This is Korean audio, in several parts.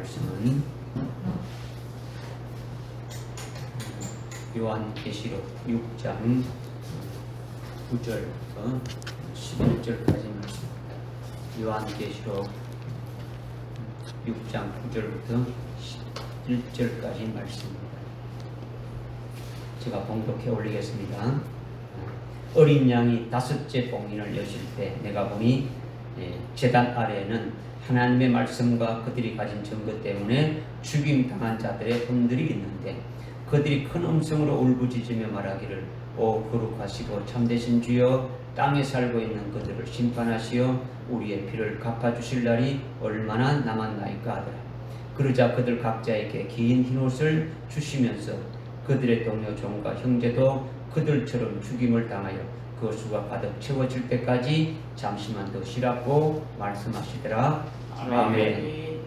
말씀은 요한계시록 6장 9절부터 11절까지 말씀. 요한계시록 6장 9절부터 11절까지 말씀입니다. 제가 봉독해 올리겠습니다. 어린 양이 다섯째 봉인을 여실 때 내가 보니 제단 아래에는 하나님의 말씀과 그들이 가진 증거 때문에 죽임당한 자들의魂들이 있는데 그들이 큰 음성으로 울부짖으며 말하기를 오 거룩하시고 참되신 주여 땅에 살고 있는 그들을 심판하시어 우리의 피를 갚아주실 날이 얼마나 남았나이까 하더라. 그러자 그들 각자에게 긴 흰옷을 주시면서 그들의 동료 종과 형제도 그들처럼 죽임을 당하여 그 수가 가득 채워질 때까지 잠시만 더 쉬라고 말씀하시더라. 아멘.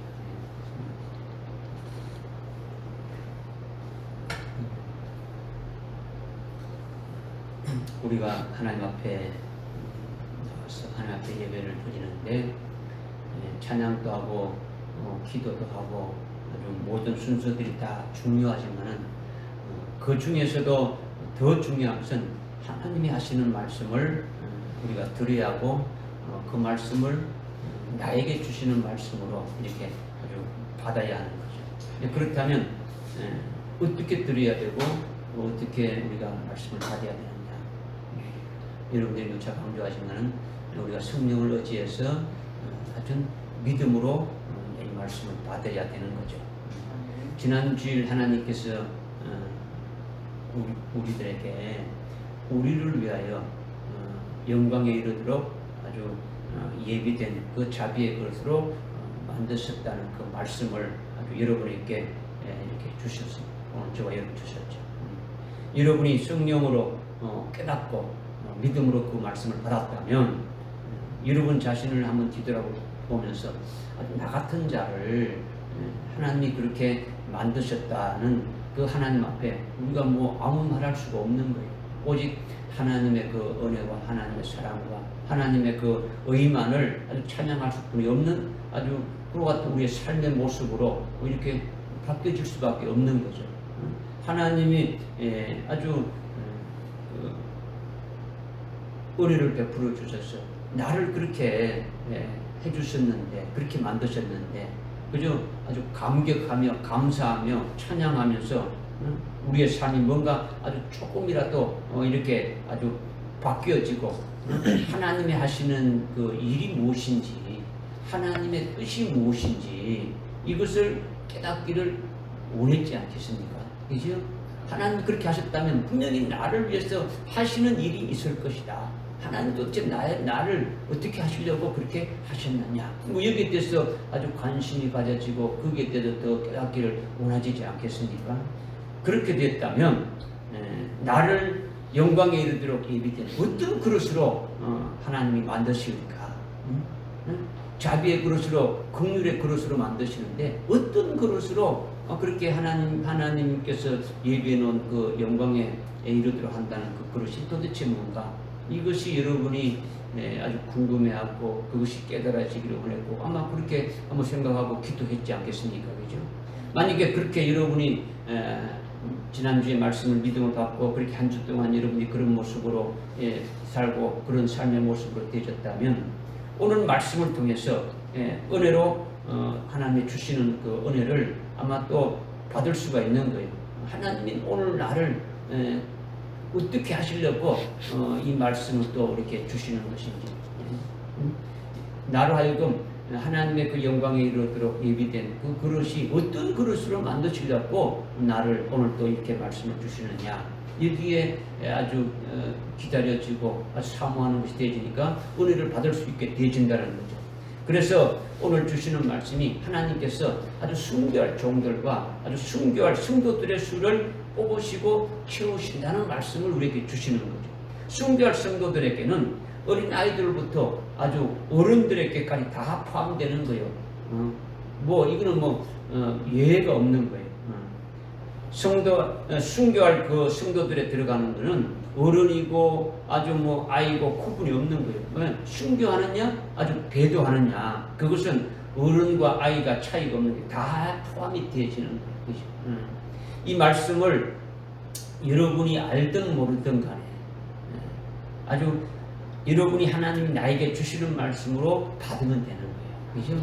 우리가 하나님 앞에 나와서 하나님 앞에 예배를 드리는데 찬양도 하고 기도도 하고 아주 모든 순서들이 다 중요하지만은 그 중에서도 더 중요한 것은 하나님이 하시는 말씀을 우리가 들어야 하고 그 말씀을 나에게 주시는 말씀으로 이렇게 아주 받아야 하는 거죠. 그렇다면 어떻게 들어야 되고 어떻게 우리가 말씀을 받아야 되느냐. 여러분들이 누차 강조하시면 우리가 성령을 의지해서 아주 믿음으로 이 말씀을 받아야 되는 거죠. 지난 주일 하나님께서 우리들에게 우리를 위하여 영광에 이르도록 아주 예비된 그 자비의 그릇으로 만드셨다는 그 말씀을 아주 여러분에게 이렇게 주셨습니다. 오늘 저와 여러분 주셨죠. 여러분이 성령으로 깨닫고 믿음으로 그 말씀을 받았다면 여러분 자신을 한번 뒤돌아보면서 아주 나 같은 자를 하나님이 그렇게 만드셨다는 그 하나님 앞에 우리가 뭐 아무 말할 수가 없는 거예요. 오직 하나님의 그 은혜와 하나님의 사랑과 하나님의 그 의만을 아주 찬양할 수뿐이 없는 아주 그와 같은 우리의 삶의 모습으로 이렇게 바뀌어질 수밖에 없는 거죠. 하나님이 아주 은혜를 베풀어 주셔서 나를 그렇게 해주셨는데 그렇게 만드셨는데 그저 아주 감격하며 감사하며 찬양하면서 우리의 삶이 뭔가 아주 조금이라도 이렇게 아주 바뀌어지고 하나님이 하시는 그 일이 무엇인지 하나님의 뜻이 무엇인지 이것을 깨닫기를 원했지 않겠습니까? 그죠? 하나님 그렇게 하셨다면 분명히 나를 위해서 하시는 일이 있을 것이다. 하나님도 어째 나를 어떻게 하시려고 그렇게 하셨느냐. 뭐 여기에 대해서 아주 관심이 가져지고 거기에 대해서 더 깨닫기를 원하지 않겠습니까? 그렇게 됐다면 나를 영광에 이르도록 예비된 어떤 그릇으로 하나님이 만드시니까 자비의 그릇으로 긍휼의 그릇으로 만드시는데 어떤 그릇으로 그렇게 하나님께서 예비해 놓은 그 영광에 이르도록 한다는 그 그릇이 도대체 뭔가 이것이 여러분이 아주 궁금해하고 그것이 깨달아지기를 원했고 아마 그렇게 한번 생각하고 기도했지 않겠습니까? 그죠? 만약에 그렇게 여러분이 지난주에 말씀을 믿음을 받고 그렇게 한 주 동안 여러분이 그런 모습으로 살고 그런 삶의 모습으로 되셨다면 오늘 말씀을 통해서 은혜로 하나님이 주시는 그 은혜를 아마 또 받을 수가 있는 거예요. 하나님이 오늘 나를 어떻게 하시려고 이 말씀을 또 이렇게 주시는 것인지 나로 하여금 하나님의 그 영광에 이르도록 예비된 그 그릇이 어떤 그릇으로 만드시려고 나를 오늘 또 이렇게 말씀을 주시느냐 여기에 아주 기다려지고 아주 사모하는 것이 되어지니까 은혜를 받을 수 있게 되어진다는 거죠. 그래서 오늘 주시는 말씀이 하나님께서 아주 순교할 종들과 아주 순교할 성도들의 수를 뽑으시고 채우신다는 말씀을 우리에게 주시는 거죠. 순교할 성도들에게는 어린 아이들부터 아주 어른들에게까지 다 포함되는 거예요. 뭐 이거는 뭐 예외가 없는 거예요. 순교할 그 성도들에 들어가는 거는 어른이고 아주 뭐 아이고 구분이 없는 거예요. 순교하느냐 아주 배도하느냐 그것은 어른과 아이가 차이가 없는 게 다 포함이 되어지는 거죠. 이 말씀을 여러분이 알든 모르든 간에 아주 여러분이 하나님이 나에게 주시는 말씀으로 받으면 되는 거예요. 그죠?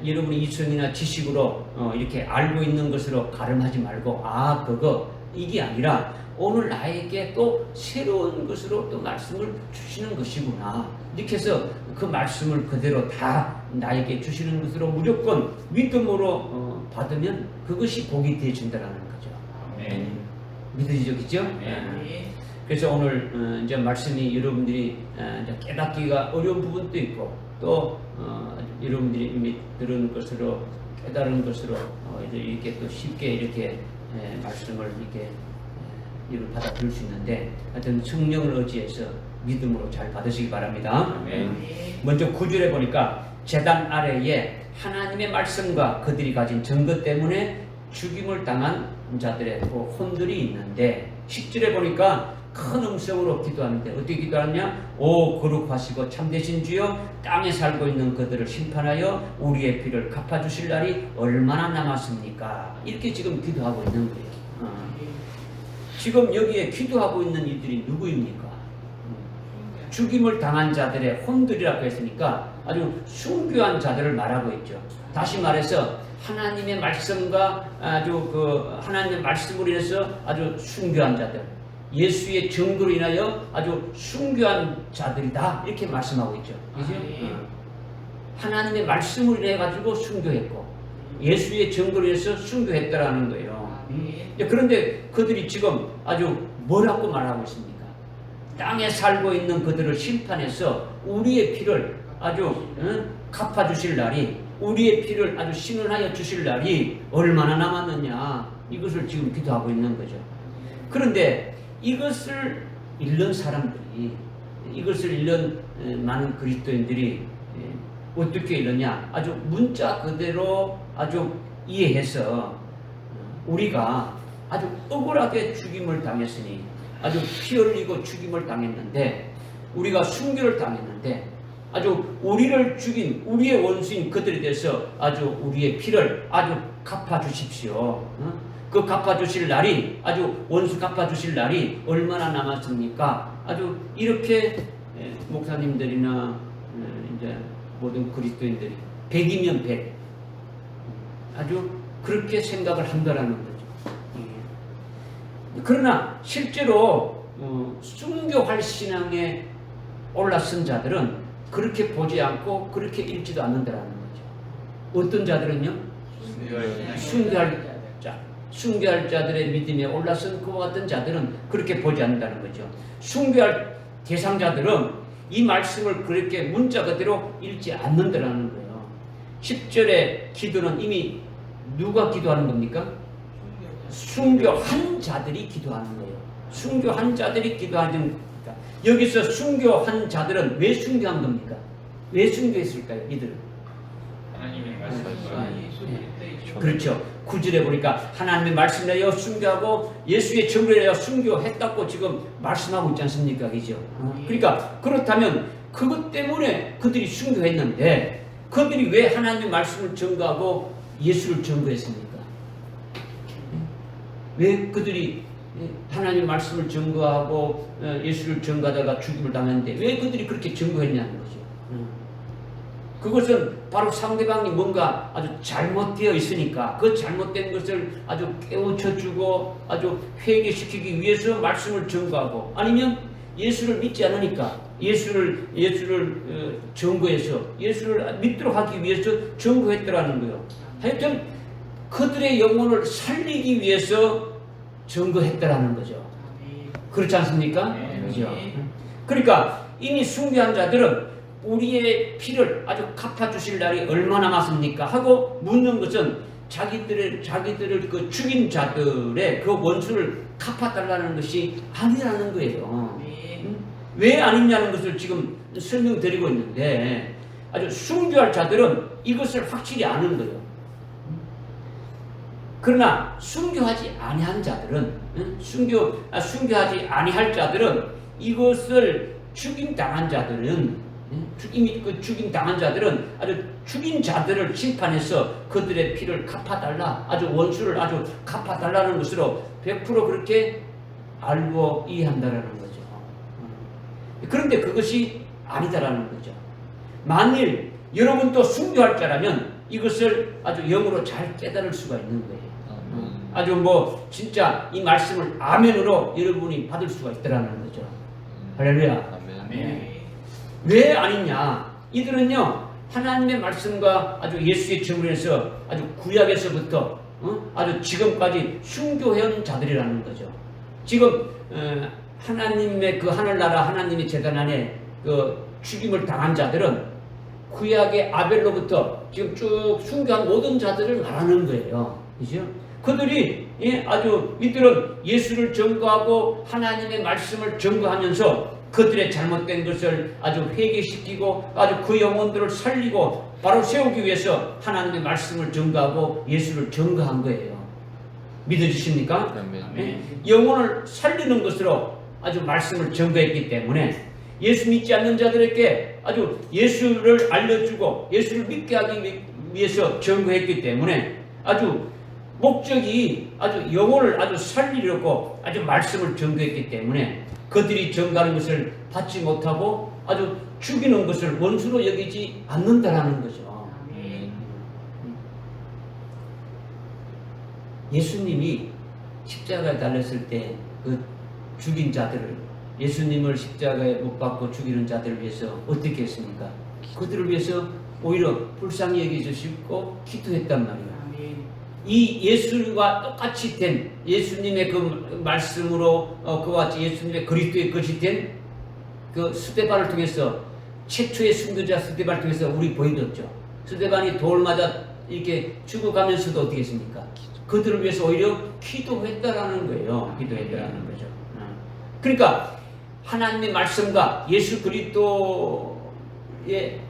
여러분이 이성이나 지식으로 이렇게 알고 있는 것으로 가름하지 말고 그거 이게 아니라 오늘 나에게 또 새로운 것으로 또 말씀을 주시는 것이구나. 이렇게 해서 그 말씀을 그대로 다 나에게 주시는 것으로 무조건 믿음으로 받으면 그것이 복이 되어진다는 거죠. 믿으시죠? 그죠? 그래서 오늘 이제 말씀이 여러분들이 이제 깨닫기가 어려운 부분도 있고 또 여러분들이 이미 들은 것으로 깨달은 것으로 이제 이렇게 또 쉽게 이렇게 말씀을 이렇게 이를 받아들일 수 있는데 하여튼 성령을 의지해서 믿음으로 잘 받으시기 바랍니다. 먼저 9절에 보니까 제단 아래에 하나님의 말씀과 그들이 가진 증거 때문에 죽임을 당한 자들의 혼들이 있는데 10절에 보니까 큰 음성으로 기도하는데 어떻게 기도하느냐? 오 거룩하시고 참되신 주여 땅에 살고 있는 그들을 심판하여 우리의 피를 갚아주실 날이 얼마나 남았습니까? 이렇게 지금 기도하고 있는 거예요. 지금 여기에 기도하고 있는 이들이 누구입니까? 죽임을 당한 자들의 혼들이라고 했으니까 아주 순교한 자들을 말하고 있죠. 다시 말해서 하나님의 말씀과 하나님의 말씀으로 인해서 아주 순교한 자들, 예수의 증거로 인하여 아주 순교한 자들이다 이렇게 말씀하고 있죠. 그죠? 하나님의 말씀으로 인해 가지고 순교했고 예수의 증거로 인해서 순교했다라는 거예요. 그런데 그들이 지금 아주 뭐라고 말하고 있습니까? 땅에 살고 있는 그들을 심판해서 우리의 피를 아주 갚아주실 날이, 우리의 피를 아주 신원하여 주실 날이 얼마나 남았느냐, 이것을 지금 기도하고 있는 거죠. 그런데 이것을 읽는 사람들이, 이것을 읽는 많은 그리스도인들이 어떻게 읽느냐, 아주 문자 그대로 아주 이해해서 우리가 아주 억울하게 죽임을 당했으니, 아주 피 흘리고 죽임을 당했는데, 우리가 순교를 당했는데 아주 우리를 죽인 우리의 원수인 그들에 대해서 아주 우리의 피를 아주 갚아주십시오. 그 갚아주실 날이, 아주 원수 갚아주실 날이 얼마나 남았습니까? 아주 이렇게 목사님들이나 이제 모든 그리스도인들이 100이면 100 아주 그렇게 생각을 한다라는 거죠. 그러나 실제로 순교할 신앙에 올라선 자들은 그렇게 보지 않고 그렇게 읽지도 않는다라는 거죠. 어떤 자들은요? 순교할 자들의 믿음에 올라선 그와 같은 자들은 그렇게 보지 않는다는 거죠. 순교할 대상자들은 이 말씀을 그렇게 문자 그대로 읽지 않는다라는 거예요. 10절의 기도는 이미 누가 기도하는 겁니까? 순교한 자들이 기도하는 거예요. 순교한 자들이 기도하는 겁니다. 여기서 순교한 자들은 왜 순교한 겁니까? 왜 순교했을까요? 이들은 하나님의 말씀을 그렇죠. 9절에 보니까 하나님의 말씀을 내어 순교하고 예수의 증거를 내어 순교했다고 지금 말씀하고 있지 않습니까? 그죠? 그러니까 그렇다면 그것 때문에 그들이 순교했는데 그들이 왜 하나님의 말씀을 증거하고 예수를 증거했습니까? 왜 그들이 하나님의 말씀을 증거하고 예수를 증거하다가 죽임을 당했는데 왜 그들이 그렇게 증거했냐는 거죠. 그것은 바로 상대방이 뭔가 아주 잘못되어 있으니까 그 잘못된 것을 아주 깨우쳐주고 아주 회개시키기 위해서 말씀을 증거하고, 아니면 예수를 믿지 않으니까 예수를 증거해서 예수를 믿도록 하기 위해서 증거했더라는 거예요. 하여튼 그들의 영혼을 살리기 위해서 증거했더라는 거죠. 그렇지 않습니까? 그죠? 그러니까 이미 순교한 자들은 우리의 피를 아주 갚아주실 날이 얼마나 남았습니까? 하고 묻는 것은 자기들을 그 죽인 자들의 그 원수를 갚아달라는 것이 아니라는 거예요. 왜 아니냐는 것을 지금 설명드리고 있는데, 아주 순교할 자들은 이것을 확실히 아는 거예요. 그러나 순교하지 아니한 자들은, 순교하지 아니할 자들은, 이것을 죽임 당한 자들은 죽임 당한 자들은 아주 죽인 자들을 심판해서 그들의 피를 갚아달라, 아주 원수를 아주 갚아달라는 것으로 100% 그렇게 알고 이해한다라는 거죠. 그런데 그것이 아니다라는 거죠. 만일 여러분도 순교할 자라면 이것을 아주 영으로 잘 깨달을 수가 있는 거예요. 아주 뭐 진짜 이 말씀을 아멘으로 여러분이 받을 수가 있더라는 거죠. 할렐루야. 아멘. 왜 아니냐? 이들은요 하나님의 말씀과 아주 예수의 증언에서 아주 구약에서부터 아주 지금까지 순교해온 자들이라는 거죠. 지금 하나님의 그 하늘나라 하나님의 재단 안에 그 죽임을 당한 자들은 구약의 아벨로부터 지금 쭉 순교한 모든 자들을 말하는 거예요. 그죠? 그들이 아주 이들은 예수를 증거하고 하나님의 말씀을 증거하면서 그들의 잘못된 것을 아주 회개시키고 아주 그 영혼들을 살리고 바로 세우기 위해서 하나님의 말씀을 증거하고 예수를 증거한 거예요. 믿어지십니까? 아멘. 영혼을 살리는 것으로 아주 말씀을 증거했기 때문에 예수 믿지 않는 자들에게 아주 예수를 알려주고 예수를 믿게 하기 위해서 증거했기 때문에 아주 목적이 아주 영혼을 아주 살리려고 아주 말씀을 증거했기 때문에 그들이 증거하는 것을 받지 못하고 아주 죽이는 것을 원수로 여기지 않는다라는 거죠. 예수님이 십자가에 달렸을 때 그 죽인 자들을 예수님을 십자가에 못 박고 죽이는 자들을 위해서 어떻게 했습니까? 그들을 위해서 오히려 불쌍히 여겨주시고 기도했단 말이에요. 이 예수와 똑같이 된 예수님의 그 말씀으로 그와 같이 예수님의 그리스도의 것이 된 그 스데반을 통해서 최초의 순교자 스데반을 통해서 우리 보여줬죠. 스데반이 돌 맞아 이렇게 죽어가면서도 어떻게 했습니까? 그들을 위해서 오히려 기도했다라는 거예요. 기도했다라는 거죠. 그러니까 하나님의 말씀과 예수 그리스도의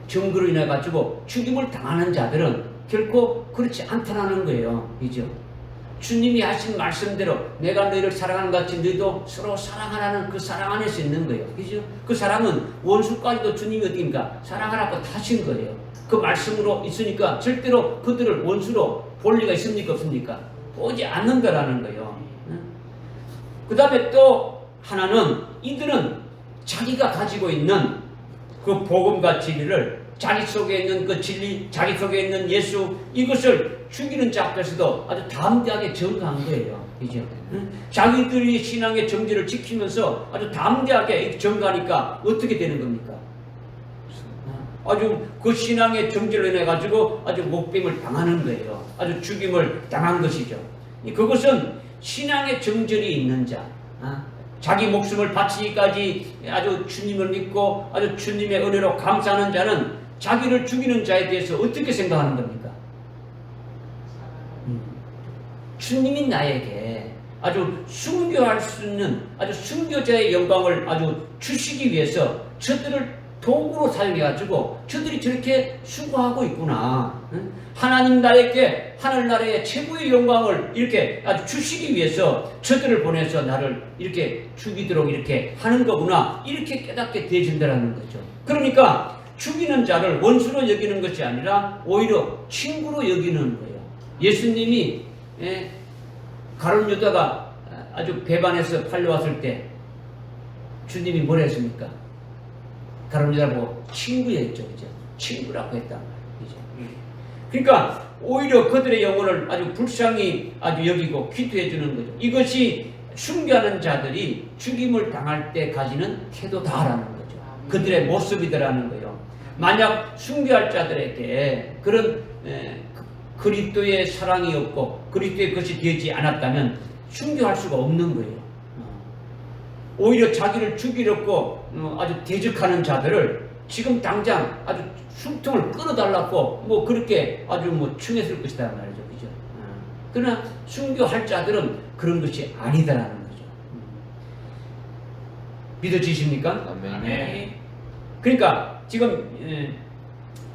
증거로 인해 가지고 죽임을 당하는 자들은 결코 그렇지 않다라는 거예요. 그죠? 주님이 하신 말씀대로 내가 너희를 사랑하는 것 같이 너희도 서로 사랑하라는 그 사랑 안에서 있는 거예요. 그죠? 그 사랑은 원수까지도 주님이 어떻습니까? 사랑하라고 하신 거예요. 그 말씀으로 있으니까 절대로 그들을 원수로 볼 리가 있습니까? 없습니까? 보지 않는다라는 거예요. 그 다음에 또 하나는 이들은 자기가 가지고 있는 그 복음과 진리를 자기 속에 있는 그 진리, 자기 속에 있는 예수 이것을 죽이는 자 앞에서도 아주 담대하게 증거한 거예요. 그죠? 자기들이 신앙의 정죄를 지키면서 아주 담대하게 증거하니까 어떻게 되는 겁니까? 아주 그 신앙의 정죄로 인해 가지고 아주 목뱀을 당하는 거예요. 아주 죽임을 당한 것이죠. 그것은 신앙의 정절이 있는 자, 자기 목숨을 바치기까지 아주 주님을 믿고 아주 주님의 은혜로 감사하는 자는 자기를 죽이는 자에 대해서 어떻게 생각하는 겁니까? 주님이 나에게 아주 순교할 수 있는 아주 순교자의 영광을 아주 주시기 위해서 저들을 도구로 사용해가지고 저들이 저렇게 수고하고 있구나. 하나님 나에게 하늘나라의 최고의 영광을 이렇게 아주 주시기 위해서 저들을 보내서 나를 이렇게 죽이도록 이렇게 하는 거구나. 이렇게 깨닫게 되어진다는 거죠. 그러니까 죽이는 자를 원수로 여기는 것이 아니라 오히려 친구로 여기는 거예요. 예수님이 가룟 유다가 아주 배반해서 팔려왔을 때 주님이 뭐라 했습니까? 가룟 유다 보고 친구였죠, 그죠? 친구라고 했단 말이죠. 그러니까 오히려 그들의 영혼을 아주 불쌍히 아주 여기고 기도해 주는 거죠. 이것이 순교하는 자들이 죽임을 당할 때 가지는 태도다라는 거죠. 그들의 모습이더라는 거예요. 만약 순교할 자들에게 그런 그리스도의 사랑이 없고 그리스도의 것이 되지 않았다면 순교할 수가 없는 거예요. 오히려 자기를 죽이려고 아주 대적하는 자들을 지금 당장 아주 숨통을 끊어달라고 뭐 그렇게 아주 뭐 충했을 것이다 말이죠, 그죠? 그러나 순교할 자들은 그런 것이 아니다라는 거죠. 믿어지십니까? 아멘. 그러니까 지금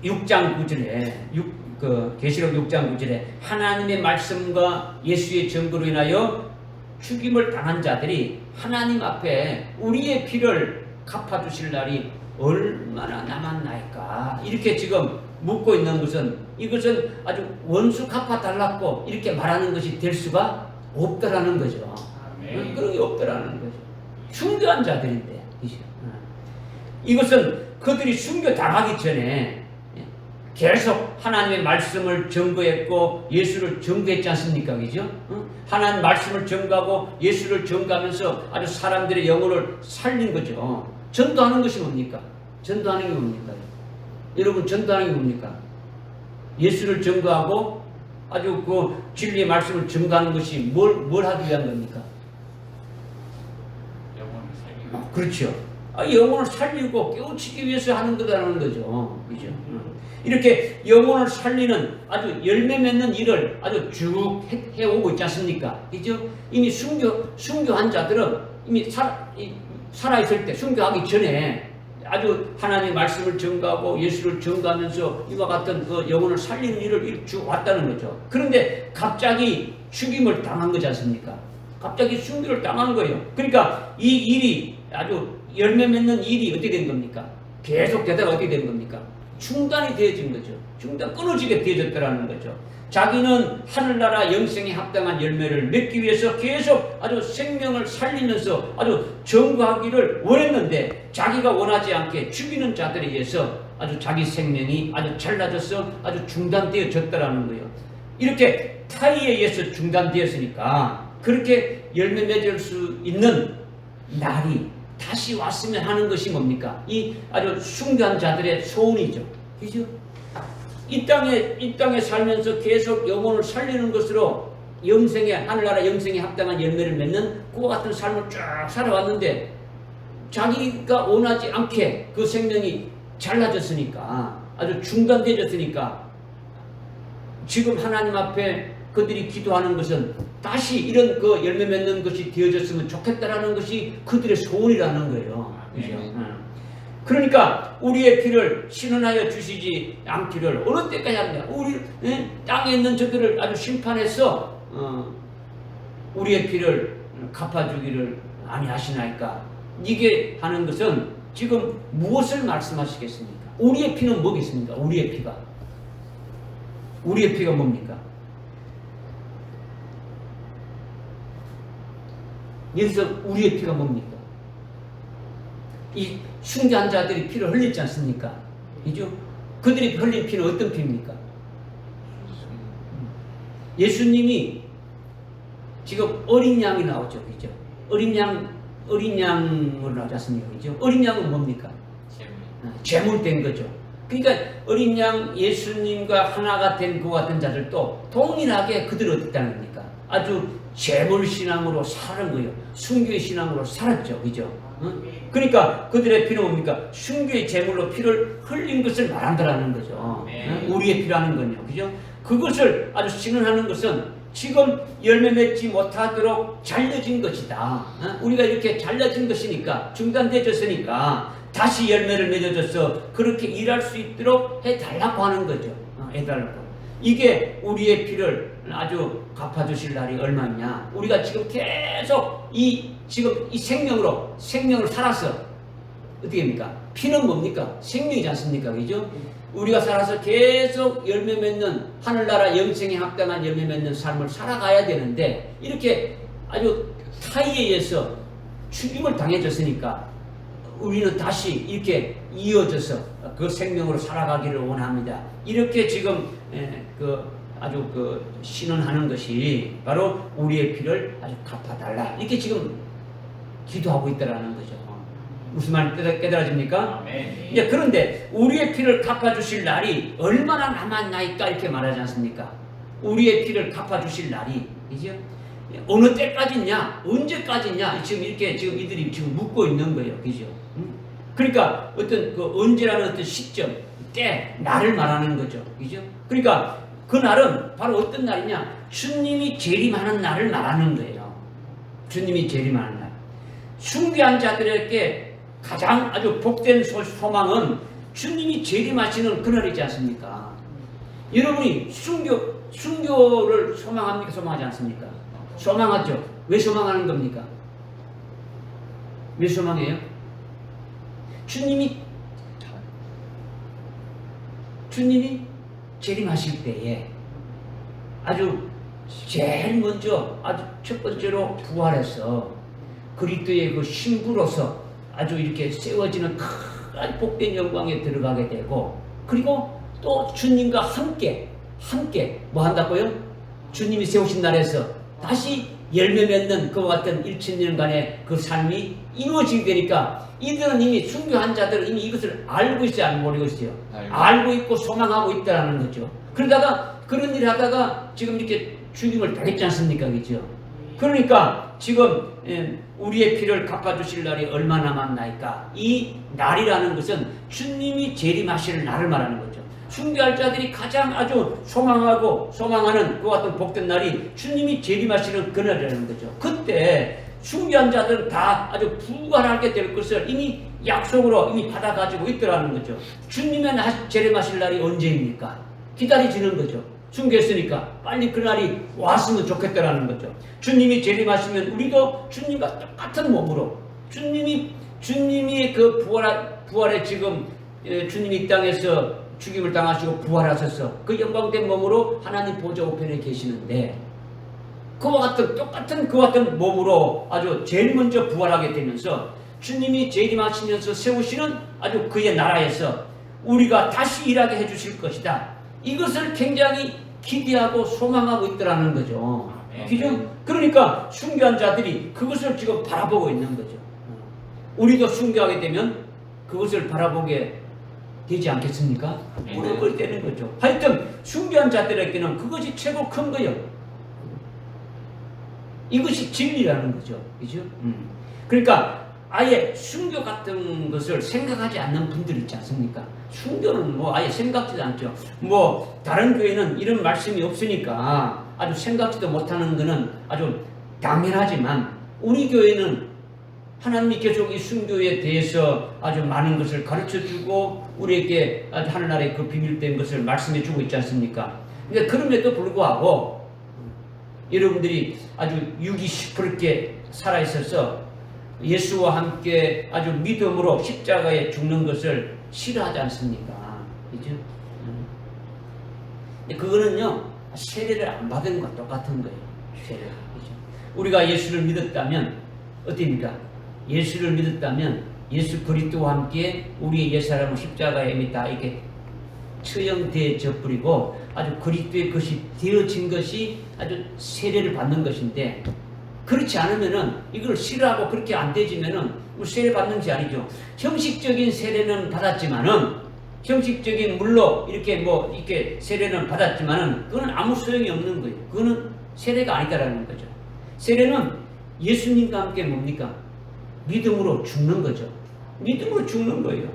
6장 9절에 계시록 6장 9절에 하나님의 말씀과 예수의 증거로 인하여 죽임을 당한 자들이 하나님 앞에 우리의 피를 갚아주실 날이 얼마나 남았나이까 이렇게 지금 묻고 있는 것은 이것은 아주 원수 갚아달라고 이렇게 말하는 것이 될 수가 없더라는 거죠. 그런 게 없더라는 거죠. 순교한 자들인데 이것은 그들이 순교 당하기 전에 계속 하나님의 말씀을 증거했고 예수를 증거했지 않습니까? 그죠? 하나님 말씀을 증거하고 예수를 증거하면서 아주 사람들의 영혼을 살린 거죠. 전도하는 것이 뭡니까? 전도하는 게 뭡니까? 여러분 전도하는 게 뭡니까? 예수를 증거하고 아주 그 진리의 말씀을 증거하는 것이 뭘 하기 위한 겁니까? 영혼을 살리고. 그렇죠. 영혼을 살리고 깨우치기 위해서 하는 거라는 거죠. 그죠? 이렇게 영혼을 살리는 아주 열매 맺는 일을 아주 쭉 해오고 있지 않습니까? 그죠? 이미 순교한 자들은 이미 살아있을 때 순교하기 전에 아주 하나님의 말씀을 증거하고 예수를 증거하면서 이와 같은 그 영혼을 살리는 일을 쭉 왔다는 거죠. 그런데 갑자기 죽임을 당한 거지 않습니까? 갑자기 순교를 당한 거예요. 그러니까 이 일이 아주 열매 맺는 일이 어떻게 된 겁니까? 계속 되다가 어떻게 된 겁니까? 중단이 되어진 거죠. 끊어지게 되어졌다는 거죠. 자기는 하늘나라 영생에 합당한 열매를 맺기 위해서 계속 아주 생명을 살리면서 아주 증거하기를 원했는데 자기가 원하지 않게 죽이는 자들에 의해서 아주 자기 생명이 아주 잘라져서 아주 중단되어졌다는 거예요. 이렇게 타의에 의해서 중단되었으니까 그렇게 열매 맺을 수 있는 날이 다시 왔으면 하는 것이 뭡니까? 이 아주 순교한 자들의 소원이죠. 그죠? 이 땅에 살면서 계속 영혼을 살리는 것으로 하늘나라 영생에 합당한 열매를 맺는 그와 같은 삶을 쭉 살아왔는데 자기가 원하지 않게 그 생명이 잘라졌으니까 아주 중단되어졌으니까 지금 하나님 앞에 그들이 기도하는 것은 다시 이런 그 열매 맺는 것이 되어졌으면 좋겠다라는 것이 그들의 소원이라는 거예요. 그죠? 그러니까 우리의 피를 신원하여 주시지 않기를 어느 때까지 합니까? 우리 땅에 있는 저들을 아주 심판해서 우리의 피를 갚아주기를 아니하시나이까? 이게 하는 것은 지금 무엇을 말씀하시겠습니까? 우리의 피는 뭐겠습니까? 우리의 피가 뭡니까? 여기서 우리의 피가 뭡니까? 이 순교한 자들이 피를 흘리지 않습니까? 그죠? 그들이 흘린 피는 어떤 피입니까? 예수님이 지금 어린 양이 나오죠. 그죠? 어린 양으로 나오지 않습니까? 그죠? 어린 양은 뭡니까? 제물된 거죠. 그러니까 어린 양 예수님과 하나가 된 그 같은 자들도 동일하게 그들을 어떻다는 겁니까? 아주 제물 신앙으로 살은 거예요. 순교의 신앙으로 살았죠. 그죠? 그러니까 그들의 피는 뭡니까? 순교의 제물로 피를 흘린 것을 말한다라는 거죠. 우리의 피라는 건요. 그죠? 그것을 아주 신원하는 것은 지금 열매 맺지 못하도록 잘려진 것이다. 우리가 이렇게 잘려진 것이니까 중단되어졌으니까 다시 열매를 맺어줘서 그렇게 일할 수 있도록 해달라고 하는 거죠. 해달라고. 이게 우리의 피를 아주 갚아주실 날이 얼마냐. 우리가 지금 계속 지금 이 생명을 살아서 어떻게 됩니까? 피는 뭡니까? 생명이지 않습니까? 그죠? 우리가 살아서 계속 열매 맺는 하늘나라 영생에 합당한 열매 맺는 삶을 살아가야 되는데 이렇게 아주 타의에 의해서 죽임을 당해졌으니까 우리는 다시 이렇게 이어져서 그 생명으로 살아가기를 원합니다. 이렇게 지금 아주 신원하는 것이 바로 우리의 피를 아주 갚아달라. 이렇게 지금 기도하고 있다라는 거죠. 무슨 말 깨달아집니까? 네. 그런데 우리의 피를 갚아주실 날이 얼마나 남았나이까 이렇게 말하지 않습니까? 우리의 피를 갚아주실 날이 이제 어느 때까지냐, 언제까지냐 지금 이들이 지금 묻고 있는 거예요, 그죠? 그러니까 어떤 언제라는 어떤 시점, 때, 날을 말하는 거죠, 그죠? 그러니까 그 날은 바로 어떤 날이냐? 주님이 재림하는 날을 말하는 거예요. 주님이 재림하는 날. 순교한 자들에게 가장 아주 복된 소망은 주님이 재림하시는 그날이지 않습니까? 여러분이 순교를 소망합니까? 소망하지 않습니까? 소망하죠. 왜 소망하는 겁니까? 왜 소망해요? 주님이 주님이 재림하실 때에 아주 제일 먼저 아주 첫 번째로 부활해서 그리스도의 그 신부로서 아주 이렇게 세워지는 큰 복된 영광에 들어가게 되고, 그리고 또 주님과 함께 뭐 한다고요? 주님이 세우신 날에서 다시 열매 맺는 그와 같은 1000년간의 그 삶이 이루어지게 되니까 이들은 이미 순교한 자들은 이미 이것을 알고 있어요, 안 모르고 있어요? 알고 있고 소망하고 있다는 거죠. 그러다가 그런 일을 하다가 지금 이렇게 죽임을 당했지 않습니까? 그죠? 그러니까 지금 우리의 피를 갚아주실 날이 얼마 남았나이까? 이 날이라는 것은 주님이 재림하실 날을 말하는 거죠. 순교할 자들이 가장 아주 소망하는 그 같은 복된 날이 주님이 재림하시는 그날이라는 거죠. 그때 순교한 자들은 다 아주 부활하게 될 것을 이미 약속으로 이미 받아가지고 있더라는 거죠. 주님의 재림하실 날이 언제입니까? 기다려지는 거죠. 순교했으니까 빨리 그날이 왔으면 좋겠다라는 거죠. 주님이 재림하시면 우리도 주님과 똑같은 몸으로 주님이 그 부활에 지금 주님이 이 땅에서 죽임을 당하시고 부활하셔서 그 영광된 몸으로 하나님 보좌 우편에 계시는데, 그와 같은 몸으로 아주 제일 먼저 부활하게 되면서 주님이 재림하시면서 세우시는 아주 그의 나라에서 우리가 다시 일하게 해주실 것이다. 이것을 굉장히 기대하고 소망하고 있더라는 거죠. 그죠? 그러니까 순교한 자들이 그것을 지금 바라보고 있는 거죠. 우리도 순교하게 되면 그것을 바라보게 되지 않겠습니까? 그럴 때는 거죠. 하여튼 순교한 자들에게는 그것이 최고 큰 거예요. 이것이 진리라는 거죠. 그죠? 그러니까 아예 순교 같은 것을 생각하지 않는 분들 있지 않습니까? 순교는 뭐 아예 생각지도 않죠. 뭐 다른 교회는 이런 말씀이 없으니까 아주 생각지도 못하는 것은 아주 당연하지만, 우리 교회는 하나님이 계속 이 순교에 대해서 아주 많은 것을 가르쳐주고 우리에게 아주 하늘나라의 그 비밀된 것을 말씀해주고 있지 않습니까? 근데 그럼에도 불구하고 여러분들이 아주 육이 시퍼렇게 살아있어서 예수와 함께 아주 믿음으로 십자가에 죽는 것을 싫어하지 않습니까? 그죠? 그거는요, 세례를 안 받은 것과 똑같은 거예요. 세례를. 그죠? 우리가 예수를 믿었다면 어떻습니까? 예수를 믿었다면 예수 그리스도와 함께 우리의 옛사람은 십자가에 이미 다 이렇게 처형되어 버리고 아주 그리스도의 것이 되어진 것이 아주 세례를 받는 것인데, 그렇지 않으면은 이걸 싫어하고 그렇게 안 되지면은 뭐 세례 받는 게 아니죠. 형식적인 세례는 받았지만은, 형식적인 물로 이렇게 세례는 받았지만은 그건 아무 소용이 없는 거예요. 그거는 세례가 아니다라는 거죠. 세례는 예수님과 함께 뭡니까? 믿음으로 죽는 거죠. 믿음으로 죽는 거예요.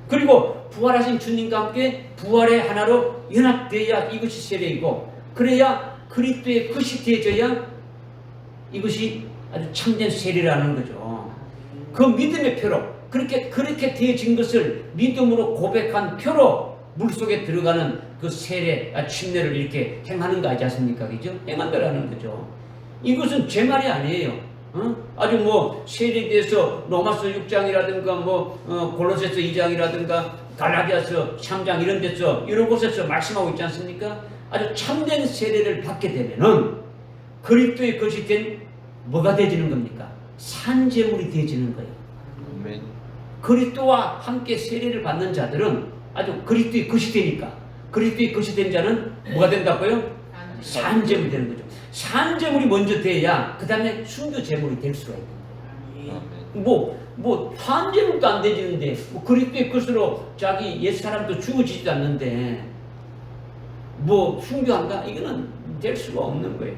그리고 부활하신 주님과 함께 부활의 하나로 연합되어야 이것이 세례이고, 그래야 그리스도의 것이 되어져야 이것이 아주 참된 세례라는 거죠. 그 믿음의 표로 그렇게 되어진 것을 믿음으로 고백한 표로 물속에 들어가는 그 세례, 침례를 이렇게 행하는 거 아니지 않습니까? 그죠? 행한다라는 거죠. 이것은 제 말이 아니에요. 아주 뭐 세례에 대해서 로마서 6장이라든가 골로새서 2장이라든가 갈라디아서 3장 이런 데서 이런 곳에서 말씀하고 있지 않습니까? 아주 참된 세례를 받게 되면은 그리스도의 것이 된 뭐가 되어지는 겁니까? 산제물이 되어지는 거예요. 아멘. 그리스도와 함께 세례를 받는 자들은 아주 그리스도의 것이 되니까, 그리스도의 것이 된 자는 뭐가 된다고요? 산제물이 되는 거죠. 산제물이 먼저 돼야 그 다음에 순교제물이 될 수가 있는 거예요. 산제물도 안 되지는데 그리스도의 것으로 자기 옛사람도 죽어지지도 않는데 순교한다? 이거는 될 수가 없는 거예요.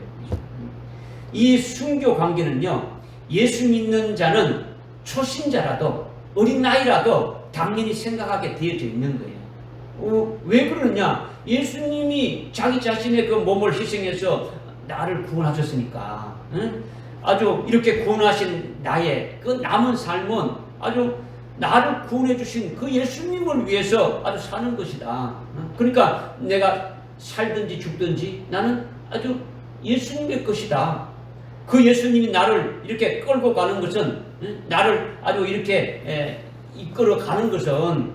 이 순교 관계는요, 예수 믿는 자는 초신자라도 어린 나이라도 당연히 생각하게 되어져 있는 거예요. 왜 그러느냐? 예수님이 자기 자신의 그 몸을 희생해서 나를 구원하셨으니까, 아주 이렇게 구원하신 나의 그 남은 삶은 아주 나를 구원해 주신 그 예수님을 위해서 아주 사는 것이다. 그러니까 내가 살든지 죽든지 나는 아주 예수님의 것이다. 그 예수님이 나를 이렇게 끌고 가는 것은, 나를 아주 이렇게 이끌어 가는 것은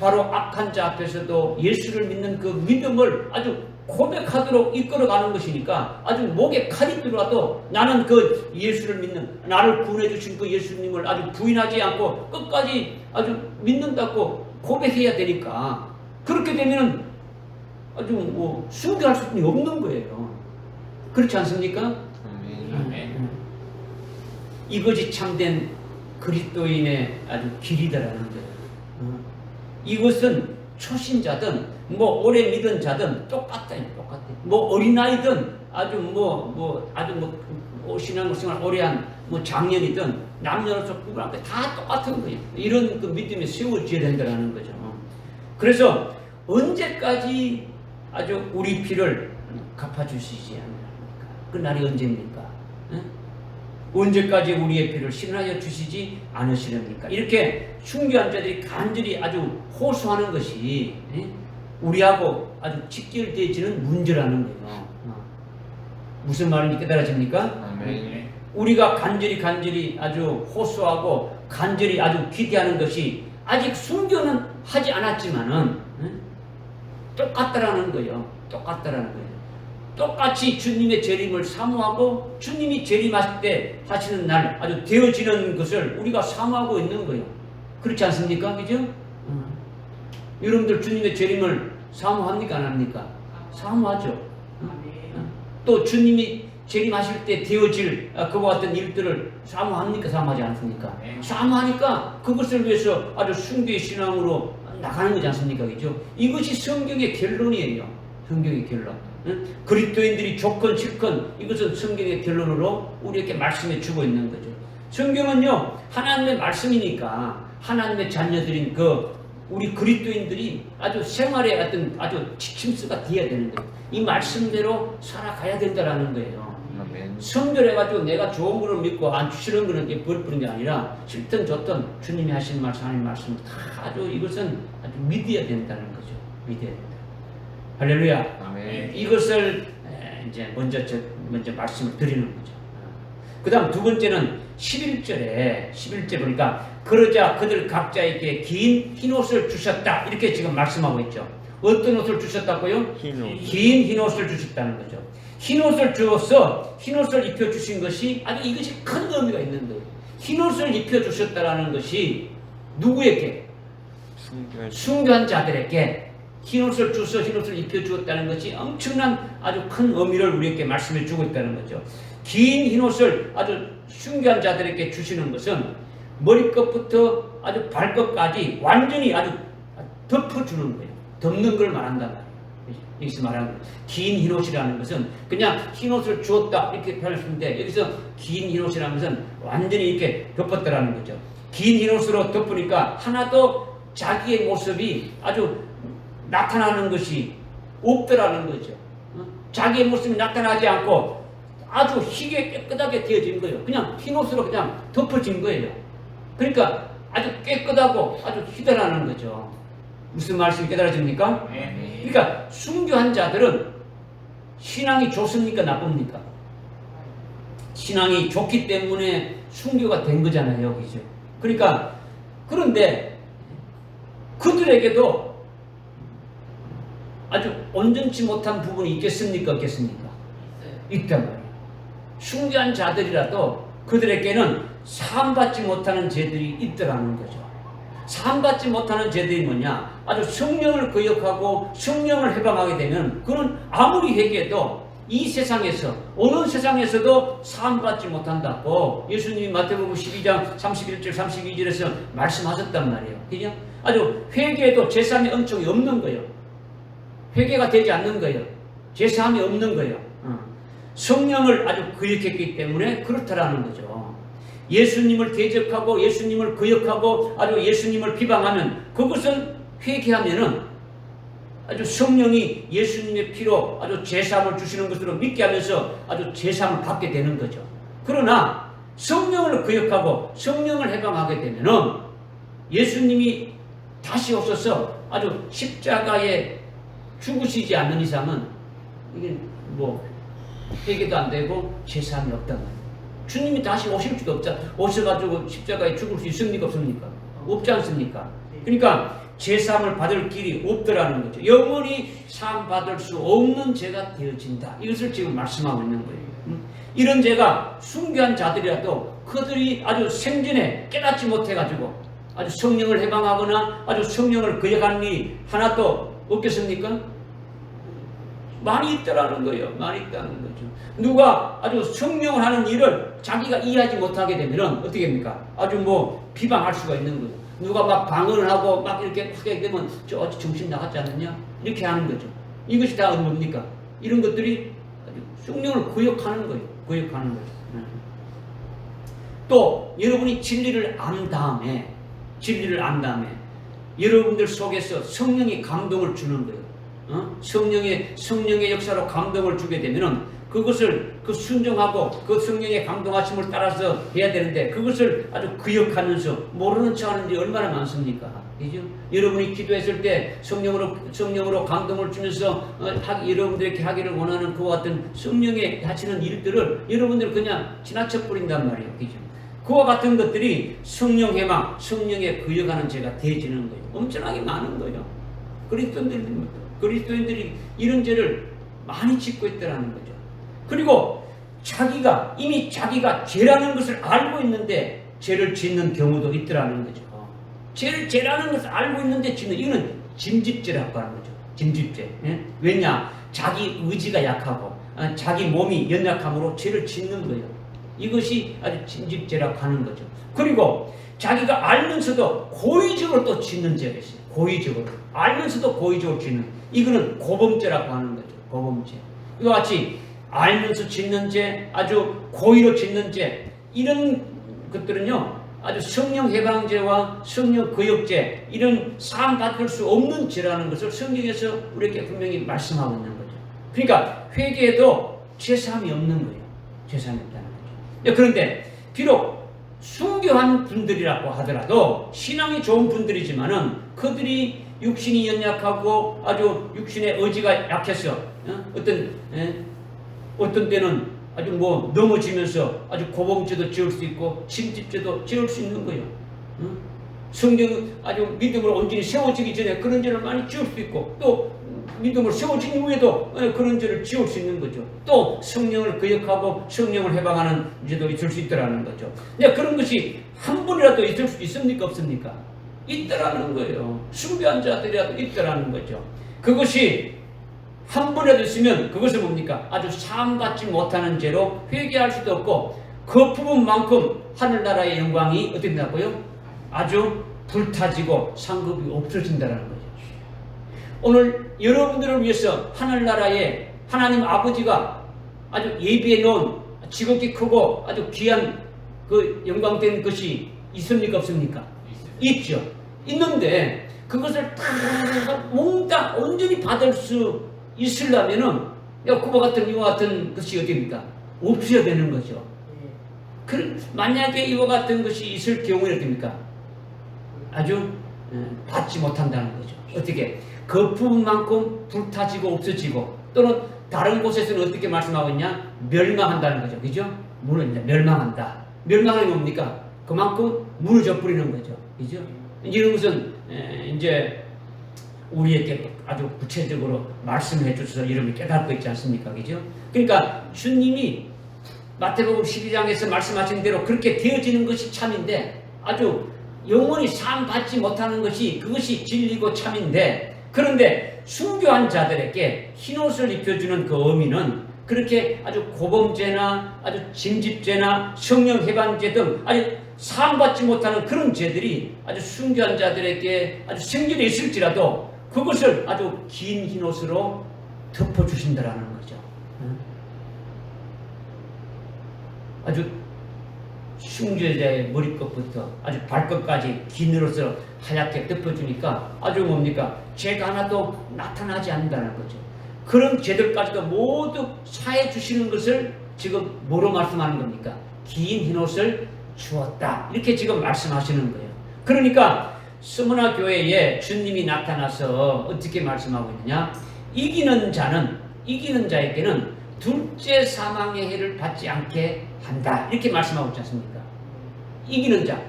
바로 악한 자 앞에서도 예수를 믿는 그 믿음을 아주 고백하도록 이끌어가는 것이니까 아주 목에 칼이 들어와도 나는 그 예수를 믿는, 나를 구원해 주신 그 예수님을 아주 부인하지 않고 끝까지 아주 믿는다고 고백해야 되니까, 그렇게 되면 아주 뭐 순교할 수밖에 없는 거예요. 그렇지 않습니까? 아멘. 이것이 참된 그리스도인의 아주 길이다라는 거예요. 이것은 초신자든 뭐 오래 믿은 자든 똑같아요. 뭐 어린아이든 아주 신앙생활 오래 한 뭐 장년이든 남녀노소 구분하고 다 똑같은 거예요. 이런 그 믿음이 세워져야 된다는 거죠. 그래서 언제까지 아주 우리 피를 갚아주시지 않습니까? 그 날이 언제입니까? 언제까지 우리의 피를 신하여 주시지 않으시렵니까? 이렇게 순교한 자들이 간절히 아주 호소하는 것이 우리하고 아주 직결되어지는 문제라는 거예요. 무슨 말인지 깨달아집니까? 아멘. 우리가 간절히 아주 호소하고 간절히 아주 기대하는 것이 아직 순교는 하지 않았지만은 똑같다라는 거예요. 똑같이 주님의 재림을 사모하고 주님이 재림하실 때 하시는 날 아주 되어지는 것을 우리가 사모하고 있는 거예요. 그렇지 않습니까? 그죠? 여러분들 주님의 재림을 사모합니까? 안 합니까? 사모하죠. 또 주님이 재림하실 때 되어질 그와 같은 일들을 사모합니까? 사모하지 않습니까? 사모하니까 그것을 위해서 아주 순교의 신앙으로 나가는 거지 않습니까? 그죠? 이것이 성경의 결론이에요. 성경의 결론. 그리스도인들이 좋건 싫건 이것은 성경의 결론으로 우리에게 말씀해 주고 있는 거죠. 성경은요, 하나님의 말씀이니까 하나님의 자녀들인 우리 그리스도인들이 아주 생활에 어떤 아주 지침서가 되어야 되는 거예요. 이 말씀대로 살아가야 된다라는 거예요. 성결해가지고 내가 좋은 거를 믿고 안 싫은 거는 버리는 게 아니라 싫든 좋든 주님이 하신 말씀, 하나님 말씀 다 아주 이것은 아주 믿어야 된다는 거죠. 믿어야 된다. 할렐루야. 아멘. 이것을 이제 먼저 말씀을 드리는 거죠. 그 다음 두 번째는 11절 보니까 그러자 그들 각자에게 긴 흰옷을 주셨다. 이렇게 지금 말씀하고 있죠. 어떤 옷을 주셨다고요? 긴 흰옷을 주셨다는 거죠. 흰옷을 주어서 흰옷을 입혀주신 것이 아주 이것이 큰 의미가 있는 거예요. 흰옷을 입혀주셨다는 것이 누구에게? 순교한 자들에게 흰옷을 주어서 흰옷을 입혀주었다는 것이 엄청난 아주 큰 의미를 우리에게 말씀해 주고 있다는 거죠. 긴 흰옷을 아주 순교한 자들에게 주시는 것은 머리끝부터 아주 발끝까지 완전히 아주 덮어주는 거예요. 덮는 걸 말한단 말이에요. 여기서 말하는 긴 흰옷이라는 것은 그냥 흰옷을 주었다 이렇게 표현했는데, 여기서 긴 흰옷이라는 것은 완전히 이렇게 덮었다라는 거죠. 긴 흰옷으로 덮으니까 하나도 자기의 모습이 아주 나타나는 것이 없더라는 거죠. 자기의 모습이 나타나지 않고 아주 희게 깨끗하게 되어진 거예요. 그냥 흰옷으로 그냥 덮어진 거예요. 그러니까 아주 깨끗하고 아주 희다라는 거죠. 무슨 말씀이 깨달아집니까? 그러니까 순교한 자들은 신앙이 좋습니까? 나쁩니까? 신앙이 좋기 때문에 순교가 된 거잖아요. 그죠? 그러니까 그런데 그들에게도 아주 온전치 못한 부분이 있겠습니까? 없겠습니까? 있단 말이에요. 순교한 자들이라도 그들에게는 사함받지 못하는 죄들이 있더라는 거죠. 사함받지 못하는 죄들이 뭐냐? 아주 성령을 거역하고 성령을 해방하게 되면 그는 아무리 회개해도 이 세상에서 어느 세상에서도 사함받지 못한다고 예수님이 마태복음 12장 31절 32절에서 말씀하셨단 말이에요. 그죠? 아주 회개해도 제사함의 은총이 없는 거예요. 회개가 되지 않는 거예요. 제사함이 없는 거예요. 성령을 아주 거역했기 때문에 그렇다라는 거죠. 예수님을 대적하고 예수님을 거역하고 아주 예수님을 비방하면 그것은 회개하면은 아주 성령이 예수님의 피로 아주 제사함을 주시는 것으로 믿게 하면서 아주 제사함을 받게 되는 거죠. 그러나 성령을 거역하고 성령을 해방하게 되면은 예수님이 다시 오셔서 아주 십자가에 죽으시지 않는 이상은 이게 뭐 회개도 안 되고 제사함이 없단 말이에요. 주님이 다시 오실 수도 없자. 오셔가지고 십자가에 죽을 수 있습니까? 없습니까? 없지 않습니까? 그러니까 제사함을 받을 길이 없더라는 거죠. 영원히 사함 받을 수 없는 죄가 되어진다. 이것을 지금 말씀하고 있는 거예요. 이런 죄가 순교한 자들이라도 그들이 아주 생전에 깨닫지 못해가지고 아주 성령을 해방하거나 아주 성령을 거역하는 일이 하나도 없겠습니까? 많이 있더라는 거예요. 많이 있다는 거죠. 누가 아주 성령을 하는 일을 자기가 이해하지 못하게 되면 어떻게 됩니까? 아주 뭐 비방할 수가 있는 거예요. 누가 막 방언을 하고 막 이렇게 하게 되면 저 어찌 정신 나갔지 않느냐? 이렇게 하는 거죠. 이것이 다 뭡니까? 이런 것들이 아주 성령을 거역하는 거예요. 거역하는 거죠. 또 여러분이 진리를 안 다음에 여러분들 속에서 성령이 감동을 주는 거예요. 성령의 역사로 감동을 주게 되면은 그것을 순종하고 그 성령의 감동하심을 따라서 해야 되는데 그것을 아주 거역하면서 모르는 척하는 일이 얼마나 많습니까? 그죠? 여러분이 기도했을 때 성령으로 감동을 주면서 여러분들에게 하기를 원하는 그와 같은 성령의 하시는 일들을 여러분들 그냥 지나쳐 버린단 말이에요. 그죠? 그와 같은 것들이 성령 해방, 성령에 거역하는 죄가 되어지는 거예요. 엄청나게 많은 거예요. 그리스도인들이 이런 죄를 많이 짓고 있더라는 거죠. 그리고 이미 자기가 죄라는 것을 알고 있는데 죄를 짓는 경우도 있더라는 거죠. 죄라는 것을 알고 있는데 짓는, 이거는 짐짓죄라고 하는 거죠. 짐짓죄. 예? 왜냐? 자기 의지가 약하고 자기 몸이 연약함으로 죄를 짓는 거예요. 이것이 아주 짐짓죄라고 하는 거죠. 그리고 자기가 알면서도 고의적으로 또 짓는 죄가 있어요. 고의적으로. 알면서도 고의적으로 짓는. 이거는 고범죄라고 하는 거죠. 고범죄. 이와 같이 알면서 짓는 죄, 아주 고의로 짓는 죄, 이런 것들은요, 아주 성령 해방죄와 성령 거역죄, 이런 사함 받을 수 없는 죄라는 것을 성경에서 우리에게 분명히 말씀하고 있는 거죠. 그러니까 회개에도 죄사함이 없는 거예요. 죄사함이 없다는 거죠. 그런데 비록 순교한 분들이라고 하더라도 신앙이 좋은 분들이지만은 그들이 육신이 연약하고 아주 육신의 의지가 약해서 어떤 때는 아주 뭐 넘어지면서 아주 고범죄도 지을 수 있고 침집죄도 지을 수 있는 거예요. 성경 아주 믿음으로 온전히 세워지기 전에 그런 죄를 많이 지을 수 있고 또 믿음으로 세워진 후에도 그런 죄를 지을 수 있는 거죠. 또 성령을 거역하고 성령을 해방하는 죄도 있을 수 있더라는 거죠. 그런 것이 한 분이라도 있을 수 있습니까? 없습니까? 있더라는 거예요. 순교한 자들이라도 있더라는 거죠. 그것이 한 분이라도 있으면 그것은 뭡니까? 아주 사함받지 못하는 죄로 회개할 수도 없고 그 부분만큼 하늘나라의 영광이 어떻게 된다고요? 아주 불타지고 상급이 없어진다는 거죠. 오늘 여러분들을 위해서 하늘나라에 하나님 아버지가 아주 예비해 놓은 지극히 크고 아주 귀한 그 영광된 것이 있습니까? 없습니까? 있죠. 있는데 그것을 다 몽땅 온전히 받을 수 있으려면은 그와 같은 이와 같은 것이 어디입니까? 없어야 되는 거죠. 만약에 이와 같은 것이 있을 경우에 어떻습니까? 아주 받지 못한다는 거죠. 어떻게? 그 부분만큼 불타지고 없어지고 또는 다른 곳에서는 어떻게 말씀하고 있냐? 멸망한다는 거죠. 그죠? 멸망한다. 멸망이 뭡니까? 그만큼 무너져 버리는 거죠. 그죠? 이런 것은 이제 우리에게 아주 구체적으로 말씀해 주셔서 이름을 깨닫고 있지 않습니까? 그죠? 그러니까 주님이 마태복음 12장에서 말씀하신 대로 그렇게 되어지는 것이 참인데 아주 영원히 상 받지 못하는 것이 그것이 진리고 참인데 그런데 순교한 자들에게 흰옷을 입혀주는 그 의미는 그렇게 아주 고범죄나 아주 짐집죄나 성령 해방죄 등 아주 사함받지 못하는 그런 죄들이 아주 순교한 자들에게 아주 생전에 있을지라도 그것을 아주 긴 흰옷으로 덮어주신다라는 거죠. 아주 순교자의 머리끝부터 아주 발끝까지 긴 흰옷으로 하얗게 덮어주니까 아주 뭡니까? 죄가 하나도 나타나지 않는다는 거죠. 그런 죄들까지도 모두 사해 주시는 것을 지금 뭐로 말씀하는 겁니까? 긴 흰옷을 주었다. 이렇게 지금 말씀하시는 거예요. 그러니까 스무나 교회에 주님이 나타나서 어떻게 말씀하고 있느냐? 이기는 자에게는 둘째 사망의 해를 받지 않게 한다. 이렇게 말씀하고 있지 않습니까? 이기는 자.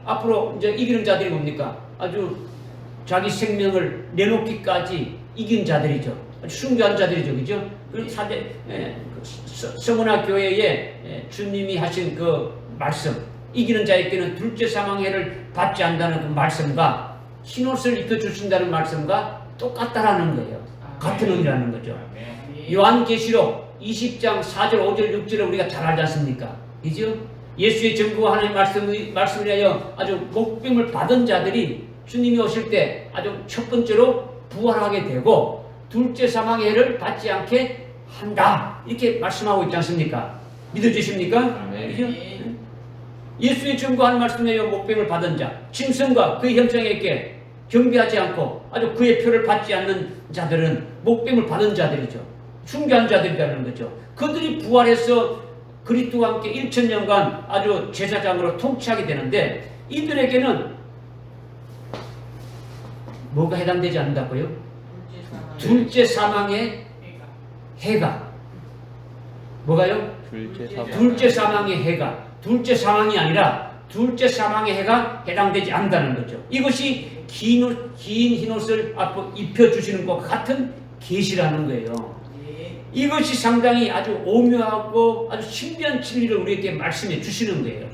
앞으로 이제 이기는 자들이 뭡니까? 아주 자기 생명을 내놓기까지 이긴 자들이죠. 아주 순교한 자들이죠. 그죠? 그 서문화 교회에 주님이 하신 그 말씀, 이기는 자에게는 둘째 사망의 해를 받지 않는다는 그 말씀과 흰옷을 입혀주신다는 말씀과 똑같다라는 거예요. 같은 의미라는 거죠. 요한계시록 20장 4절, 5절, 6절을 우리가 잘 알지 않습니까? 그죠? 예수의 증거와 하나님의 말씀을 위하여 아주 목숨을 받은 자들이 주님이 오실 때 아주 첫 번째로 부활하게 되고 둘째 사망의 해를 받지 않게 한다. 이렇게 말씀하고 있지 않습니까? 믿어주십니까? 그죠? 예수의 증거하는 말씀에 의하여 목숨을 받은 자, 짐승과 그의 형상에게 경배하지 않고 아주 그의 표를 받지 않는 자들은 목숨을 받은 자들이죠. 순교한 자들이라는 거죠. 그들이 부활해서 그리스도와 함께 1000년간 아주 제사장으로 통치하게 되는데 이들에게는 뭐가 해당되지 않는다고요? 둘째 사망의 해가 뭐가요? 둘째 사망의 해가 둘째 사망이 아니라 둘째 사망의 해가 해당되지 않는다는 거죠. 이것이 긴 흰옷을 입혀주시는 것과 같은 계시라는 거예요. 이것이 상당히 아주 오묘하고 아주 신비한 진리를 우리에게 말씀해 주시는 거예요.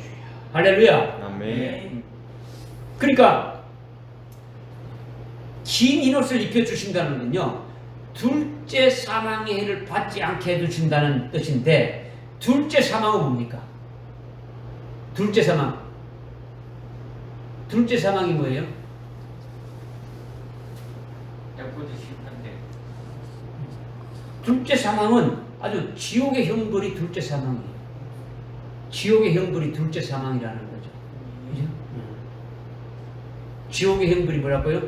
할렐루야. 아멘. 그러니까 긴 흰옷을 입혀주신다는 건요, 둘째 사망의 해를 받지 않게 해주신다는 뜻인데, 둘째 사망은 뭡니까? 둘째 사망. 둘째 사망이 뭐예요? 둘째 사망은 아주 지옥의 형벌이 둘째 사망이에요. 지옥의 형벌이 둘째 사망이라는 거죠. 그죠? 지옥의 형벌이 뭐라고요?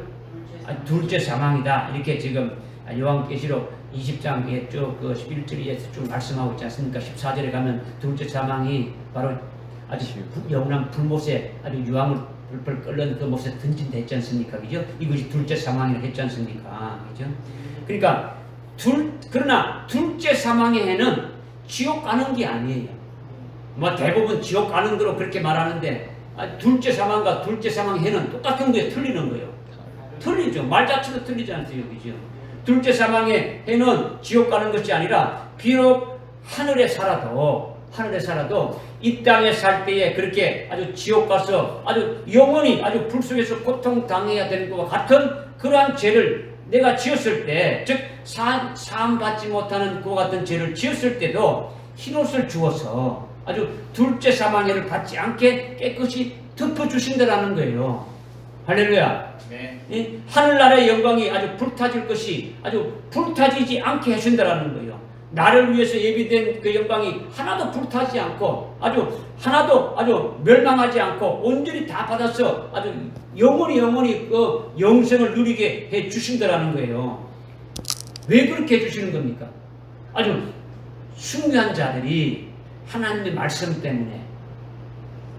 둘째 사망이다. 이렇게 지금 요한계시록 20장에 쭉 그 11절에서 쭉 말씀하고 있지 않습니까? 14절에 가면 둘째 사망이 바로 아주 영원한 불못에 아주 유황을 불 끓는 그 못에 던진다 했지 않습니까? 그죠? 이것이 둘째 사망이라고 했지 않습니까? 그죠? 그러니까 그러나 둘째 사망의 해는 지옥 가는 게 아니에요. 뭐 대부분 지옥 가는 거로 그렇게 말하는데 둘째 사망과 둘째 사망의 해는 똑같은 거에 틀리는 거예요. 틀리죠. 말 자체도 틀리지 않습니까? 그죠? 둘째 사망의 해는 지옥 가는 것이 아니라 비록 하늘에 살아도 이 땅에 살 때에 그렇게 아주 지옥 가서 아주 영원히 아주 불 속에서 고통당해야 되는 것과 같은 그러한 죄를 내가 지었을 때, 즉 사함 받지 못하는 그와 같은 죄를 지었을 때도 흰옷을 주어서 아주 둘째 사망해를 받지 않게 깨끗이 덮어주신다라는 거예요. 할렐루야. 네. 하늘나라의 영광이 아주 불타질 것이 아주 불타지지 않게 해준다라는 거예요. 나를 위해서 예비된 그 영광이 하나도 불타지 않고 하나도 멸망하지 않고 온전히 다 받아서 아주 영원히 그 영생을 누리게 해 주신다라는 거예요. 왜 그렇게 해 주시는 겁니까? 아주 숭배한 자들이 하나님의 말씀 때문에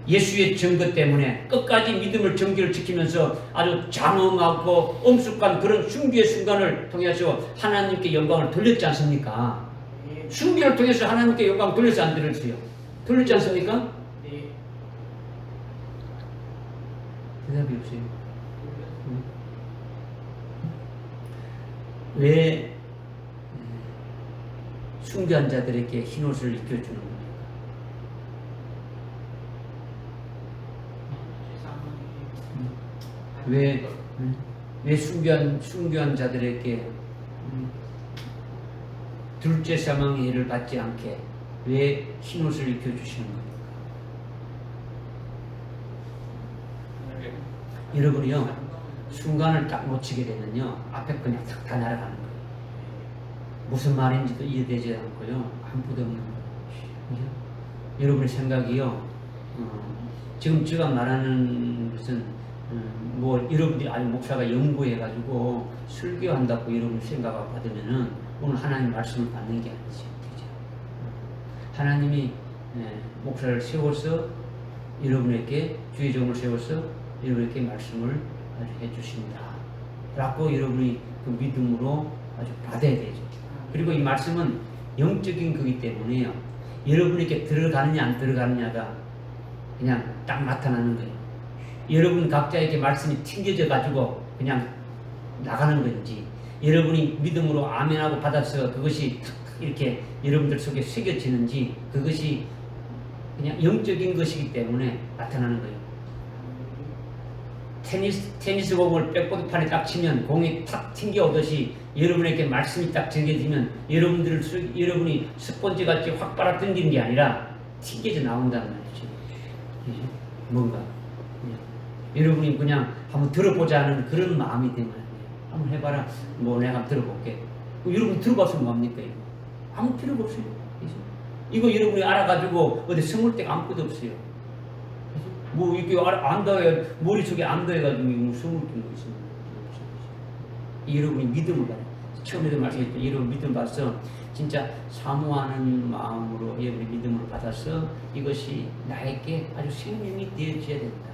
예수의 증거 때문에 끝까지 믿음을 정기를 지키면서 아주 장엄하고 엄숙한 그런 숭배의 순간을 통해서 하나님께 영광을 돌렸지 않습니까? 숭배를 통해서 하나님께 영광을 돌려서 안 들었어요? 돌렸지 않습니까? 네. 대답이 없어요. 왜 숭배한 자들에게 흰옷을 입혀주는 겁니까? 왜 숭배한 자들에게 둘째 사망의 해를 받지 않게 왜 흰옷을 입혀주시는 겁니까? 여러분이요, 순간을 딱 놓치게 되면요, 앞에 그냥 탁 다 날아가는 거예요. 무슨 말인지도 이해되지 않고요, 아무것도 없는 거예요. 여러분의 생각이요, 지금 제가 말하는 것은 뭐 여러분들이 아니 목사가 연구해가지고 설교한다고 여러분 생각을 받으면은 오늘 하나님 말씀을 받는 게 아니죠. 그죠? 하나님이 목사를 세워서 여러분에게 주의 종을 세워서 여러분에게 말씀을 아주 해주신다 라고 여러분이 그 믿음으로 아주 받아야 되죠. 그리고 이 말씀은 영적인 거기 때문에요, 여러분에게 들어가느냐 안 들어가느냐가 그냥 딱 나타나는 거예요. 여러분 각자에게 말씀이 튕겨져 가지고 그냥 나가는 건지, 여러분이 믿음으로 아멘하고 받아서 그것이 탁 이렇게 여러분들 속에 새겨지는지, 그것이 그냥 영적인 것이기 때문에 나타나는 거예요. 테니스 공을 백보드판에 딱 치면 공이 탁 튕겨오듯이 여러분에게 말씀이 딱 전해지면 여러분이 스펀지 같이 확 빨아당기는 게 아니라 튕겨져 나온다는 말이죠. 그죠? 뭔가 여러분이 그냥 한번 들어보자는 그런 마음이 되면 한번 해봐라. 뭐 내가 한번 들어볼게. 여러분 들어봐서 뭡니까? 이거? 아무 필요가 없어요. 그죠? 이거 여러분이 알아가지고 어디 숨을 데가 아무것도 없어요. 뭐 이렇게 안다해 머릿속에 안다해가지고 숨을 낀 거 있습니다. 여러분이 믿음을 받아요. 처음에도 말씀했죠. 여러분 믿음 받아서 진짜 사모하는 마음으로 여러분이 믿음을 받아서 이것이 나에게 아주 생명이 되어져야 된다.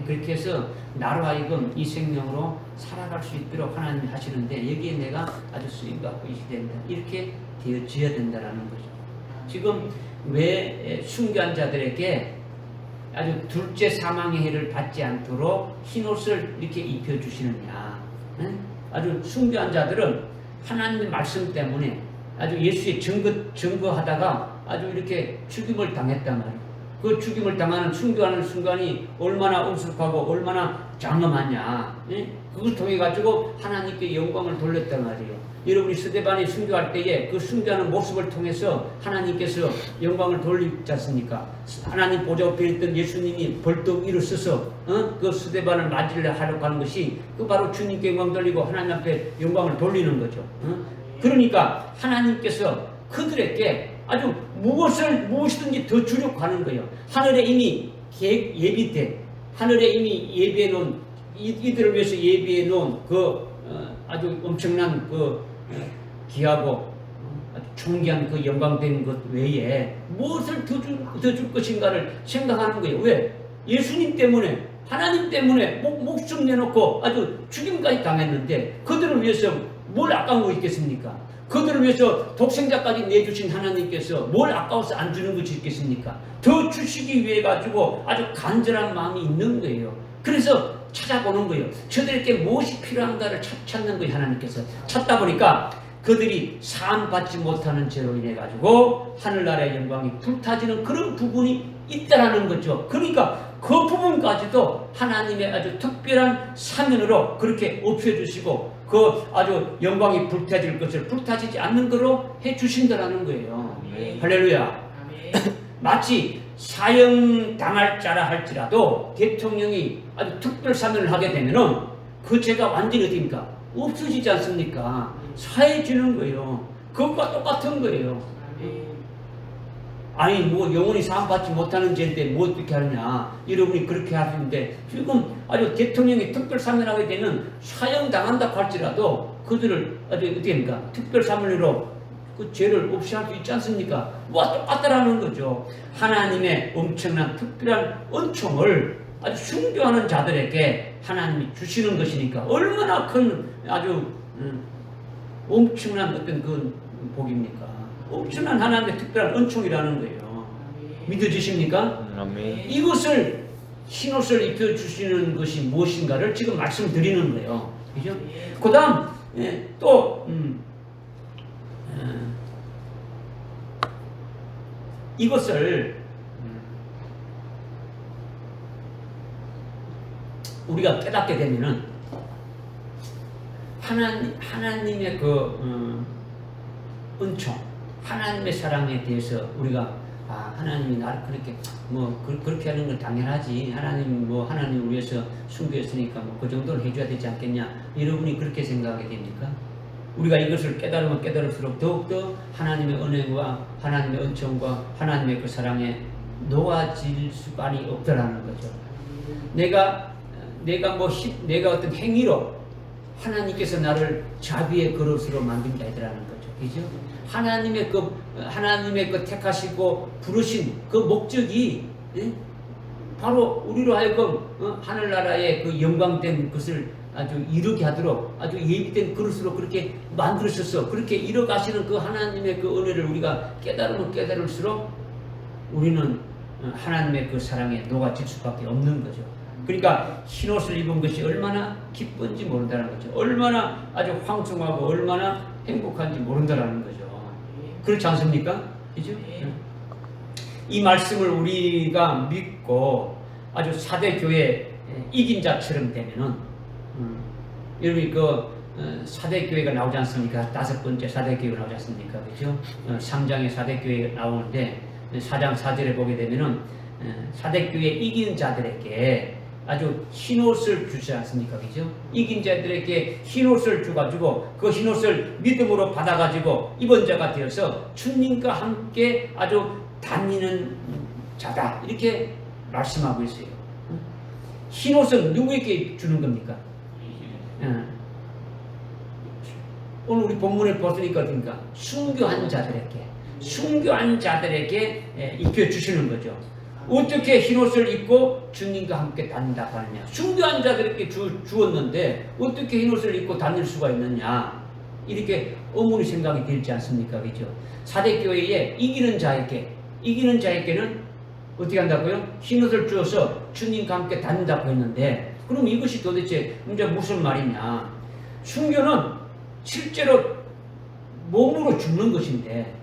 그렇게 해서 나로 하여금 이 생명으로 살아갈 수 있도록 하나님이 하시는데 여기에 내가 아주 쓰임받고 있어야 된다. 이렇게 되어져야 된다라는 거죠. 지금 왜 순교한 자들에게 아주 둘째 사망의 해를 받지 않도록 흰옷을 이렇게 입혀주시느냐. 아주 순교한 자들은 하나님의 말씀 때문에 아주 예수의 증거하다가 아주 이렇게 죽임을 당했단 말이에요. 그 죽임을 당하는 순교하는 순간이 얼마나 엄숙하고 얼마나 장엄하냐. 그걸 통해 가지고 하나님께 영광을 돌렸단 말이에요. 여러분이 스데반이 순교할 때에 그 순교하는 모습을 통해서 하나님께서 영광을 돌리지 않습니까? 하나님 보좌 옆에 있던 예수님이 벌떡 일어서서 그 스데반을 맞으려 하려고 하는 것이 그 바로 주님께 영광 돌리고 하나님 앞에 영광을 돌리는 거죠. 그러니까 하나님께서 그들에게 아주 무엇이든지 더 주려고 하는 거예요. 하늘에 이미 예비돼, 하늘에 이미 예비해 놓은, 이들을 위해서 예비해 놓은 그 아주 엄청난 그 귀하고 아주 존귀한 그 영광된 것 외에 무엇을 더 줄 것인가를 생각하는 거예요. 왜? 예수님 때문에, 하나님 때문에 목숨 내놓고 아주 죽임까지 당했는데 그들을 위해서 뭘 아까운 거 있겠습니까? 그들을 위해서 독생자까지 내주신 하나님께서 뭘 아까워서 안 주는 것이 있겠습니까? 더 주시기 위해 가지고 아주 간절한 마음이 있는 거예요. 그래서 찾아보는 거예요. 저들에게 무엇이 필요한가를 찾는 거예요. 하나님께서 찾다 보니까 그들이 산 받지 못하는 죄로 인해 가지고 하늘나라의 영광이 불타지는 그런 부분이 있다라는 거죠. 그러니까 그 부분까지도 하나님의 아주 특별한 사면으로 그렇게 엎혀주시고 그 아주 영광이 불타질 것을 불타지지 않는 거로 해주신다라는 거예요. 아멘. 할렐루야. 마치 사형 당할 자라 할지라도 대통령이 아주 특별 사면을 하게 되면은 그 죄가 완전히 어딥니까? 없어지지 않습니까? 사해지는 거예요. 그것과 똑같은 거예요. 아니 뭐 영원히 사함받지 못하는 죄인데 뭐 어떻게 하느냐, 여러분이 그렇게 하시는데 지금 아주 대통령이 특별 사면하게 되면 사형 당한다 할지라도 그들을 아주 어떻게 합니까? 특별 사면으로 그 죄를 없이 할 수 있지 않습니까? 뭐가 똑같다라는 거죠. 하나님의 엄청난 특별한 은총을 아주 순교하는 자들에게 하나님이 주시는 것이니까 얼마나 큰 아주 엄청난 어떤 그 복입니까? 엄청난 하나님의 특별한 은총이라는 거예요. 믿어지십니까? 아멘. 이것을 흰옷을 입혀주시는 것이 무엇인가를 지금 말씀드리는 거예요. 그죠? 그 다음 또 이것을 우리가 깨닫게 되면은 하나님의 그 은총, 하나님의 사랑에 대해서 우리가 하나님이 나를 그렇게 그렇게 하는 건 당연하지. 하나님 위해서 순교했으니까 그 정도는 해줘야 되지 않겠냐. 여러분이 그렇게 생각하게 됩니까? 우리가 이것을 깨달으면 깨달을수록 더욱더 하나님의 은혜와 하나님의 은총과 하나님의 그 사랑에 놓아질 수만이 없더라는 거죠. 내가 어떤 행위로 하나님께서 나를 자비의 그릇으로 만든 게 아니라는 거죠. 그죠? 하나님의 그 택하시고 부르신 그 목적이 바로 우리로 하여금 하늘나라의 그 영광된 것을 아주 이루게 하도록 아주 예비된 그릇으로 그렇게 만들으셔서 그렇게 이뤄가시는 그 하나님의 그 은혜를 우리가 깨달으면 깨달을수록 우리는 하나님의 그 사랑에 녹아질 수밖에 없는 거죠. 그러니까 흰옷을 입은 것이 얼마나 기쁜지 모른다는 거죠. 얼마나 아주 황송하고 얼마나 행복한지 모른다는 거죠. 그렇지 않습니까? 그죠? 이 말씀을 우리가 믿고 아주 사대 교회 이긴 자처럼 되면은 여러분이 사대 교회가 나오지 않습니까? 5번째 사대 교회가 나오지 않습니까? 그죠? 3장의 사대 교회가 나오는데 4장 4절에 보게 되면은 사대 교회 이긴 자들에게 아주 흰옷을 주지 않습니까? 그죠? 이긴 자들에게 흰옷을 주가지고 그 흰옷을 믿음으로 받아가지고 입은 자가 되어서 주님과 함께 아주 다니는 자다. 이렇게 말씀하고 있어요. 흰옷은 누구에게 주는 겁니까? 오늘 우리 본문을 보니까 어떻습니까? 순교한 자들에게 입혀주시는 거죠. 어떻게 흰옷을 입고 주님과 함께 다닌다고 하느냐. 순교한 자들에게 주었는데 어떻게 흰옷을 입고 다닐 수가 있느냐. 이렇게 의문이 생각이 들지 않습니까? 그죠? 사대교회에 이기는 자에게는 어떻게 한다고요? 흰옷을 주어서 주님과 함께 다닌다고 했는데, 그럼 이것이 도대체 이제 무슨 말이냐. 순교는 실제로 몸으로 죽는 것인데,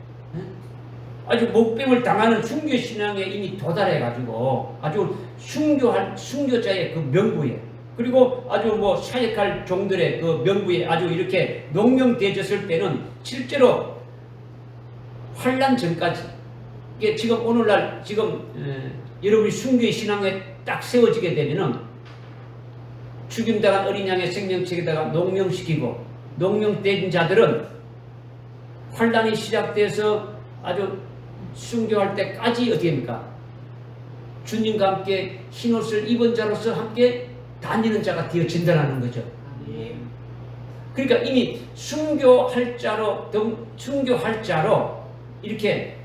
아주 목병을 당하는 순교 신앙에 이미 도달해가지고 아주 순교자의 그 명부에, 그리고 아주 사역할 종들의 그 명부에 아주 이렇게 농명되어졌을 때는 실제로 환란 전까지, 이게 지금 오늘날 여러분이 순교의 신앙에 딱 세워지게 되면은 죽임당한 어린 양의 생명책에다가 농명시키고, 농명된 자들은 환란이 시작돼서 아주 순교할 때까지 어떻게 합니까? 주님과 함께 흰옷을 입은 자로서 함께 다니는 자가 되어진다는 거죠. 그러니까 이미 순교할 자로 이렇게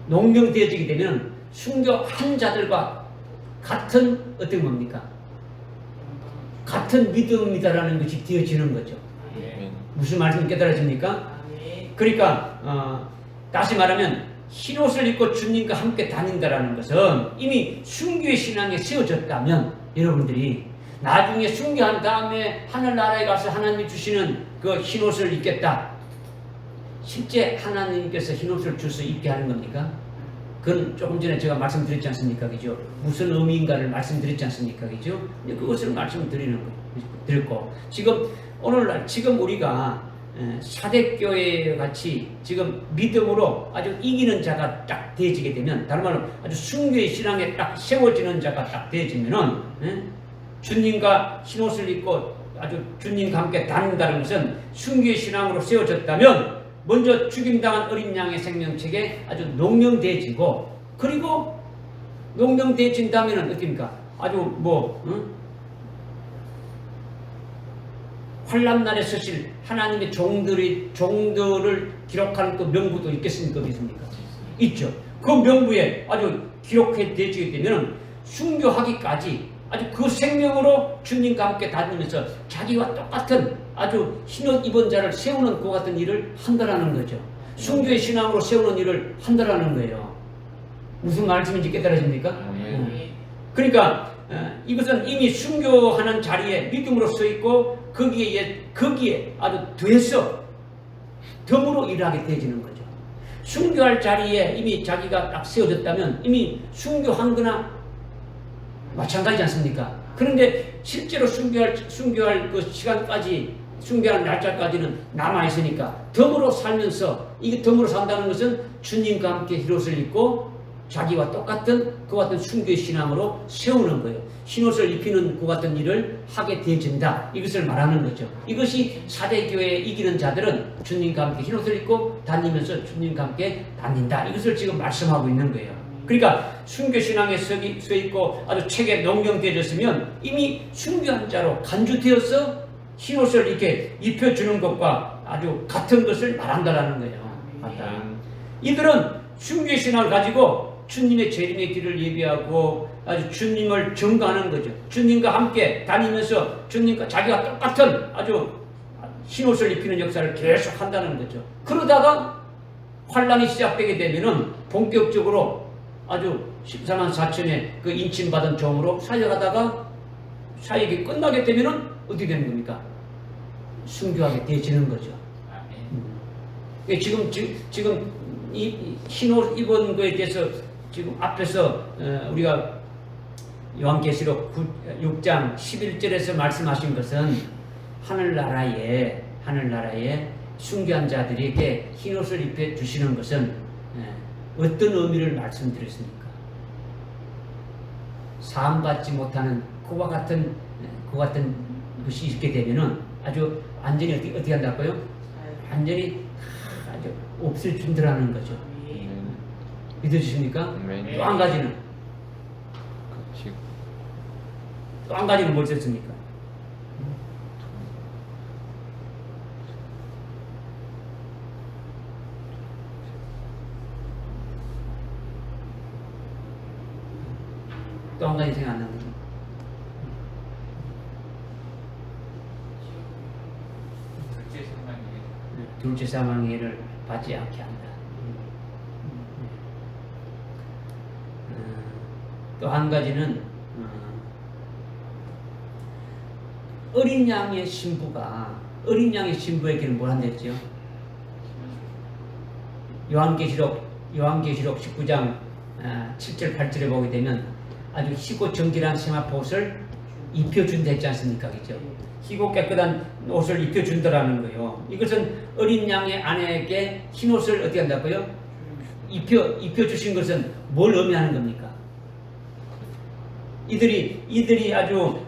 농명되어지게 되면 순교한 자들과 같은 어떤 뭡니까? 같은 믿음이다라는 것이 되어지는 거죠. 무슨 말씀이 깨달아집니까? 그러니까 다시 말하면 흰옷을 입고 주님과 함께 다닌다라는 것은 이미 순교의 신앙에 세워졌다면, 여러분들이 나중에 순교한 다음에 하늘나라에 가서 하나님이 주시는 그 흰옷을 입겠다. 실제 하나님께서 흰옷을 주서 입게 하는 겁니까? 그건 조금 전에 제가 말씀드렸지 않습니까? 그죠? 무슨 의미인가를 말씀드렸지 않습니까? 그죠? 그것을 말씀드렸고, 오늘날 우리가 사대교회 같이 지금 믿음으로 아주 이기는 자가 딱 되어지게 되면, 다른 말로 아주 순교의 신앙에 딱 세워지는 자가 딱 되어지면은, 주님과 흰옷을 입고 아주 주님과 함께 다닌다는 것은 순교의 신앙으로 세워졌다면, 먼저 죽임당한 어린 양의 생명책에 아주 농명되어지고, 그리고 농명되어진 다음에는 어떻습니까? 아주 환난날에 서실 하나님의 종들을 기록하는 그 명부도 있겠습니까? 있죠. 그 명부에 아주 기록해 되어지게 되면 순교하기까지 아주 그 생명으로 주님과 함께 다니면서 자기와 똑같은 아주 흰옷 입은 자를 세우는 그 같은 일을 한다라는 거죠. 순교의 신앙으로 세우는 일을 한다라는 거예요. 무슨 말씀인지 깨달아집니까? 그러니까 이것은 이미 순교하는 자리에 믿음으로 서 있고 거기에 아주 돼서 덤으로 일하게 되어지는 거죠. 순교할 자리에 이미 자기가 딱 세워졌다면 이미 순교한 거나 마찬가지지 않습니까? 그런데 실제로 순교할 그 시간까지, 순교할 날짜까지는 남아있으니까 덤으로 살면서, 이게 덤으로 산다는 것은 주님과 함께 흰옷을 입고 자기와 똑같은 그 같은 순교의 신앙으로 세우는 거예요. 흰옷을 입히는 그 같은 일을 하게 되어진다. 이것을 말하는 거죠. 이것이 사대교회에 이기는 자들은 주님과 함께 흰옷을 입고 다니면서 주님과 함께 다닌다. 이것을 지금 말씀하고 있는 거예요. 그러니까 순교신앙에 서 있고 아주 책에 농경되어졌으면 이미 순교한 자로 간주되어서 흰옷을 이렇게 입혀주는 것과 아주 같은 것을 말한다라는 거예요. 맞다. 이들은 순교의 신앙을 가지고 주님의 재림의 길을 예비하고 아주 주님을 증거하는 거죠. 주님과 함께 다니면서 주님과 자기가 똑같은 아주 흰옷을 입히는 역사를 계속 한다는 거죠. 그러다가 환란이 시작되게 되면은 본격적으로 아주 14만 4천의 그 인침받은 종으로 사역하다가 사역이 끝나게 되면은 어떻게 되는 겁니까? 순교하게 되어지는 거죠. 지금 이 흰옷 입은 거에 대해서 지금 앞에서 우리가 요한계시록 6장 11절에서 말씀하신 것은 하늘나라에 순교한 자들에게 흰옷을 입혀 주시는 것은 어떤 의미를 말씀드렸습니까? 사함받지 못하는 그와 같은 것이 있게 되면은 아주 완전히 어떻게 한다고요? 완전히 아주 없애준다라는 거죠. 믿어주십니까? 또 한 가지는 뭘 썼습니까? 또 한 가지 생각 안 나는 거죠. 둘째 사망의를 받지 않게 한다. 또 한 가지는 어린 양의 신부에게는 뭘 한댔죠? 요한계시록 19장 7절 8절에 보게 되면 아주 희고 정결한 세마포옷을 입혀준다 했지 않습니까? 그죠? 희고 깨끗한 옷을 입혀준다라는 거예요. 이것은 어린 양의 아내에게 흰 옷을 어떻게 한다고요? 입혀주신 것은 뭘 의미하는 겁니까? 이들이 아주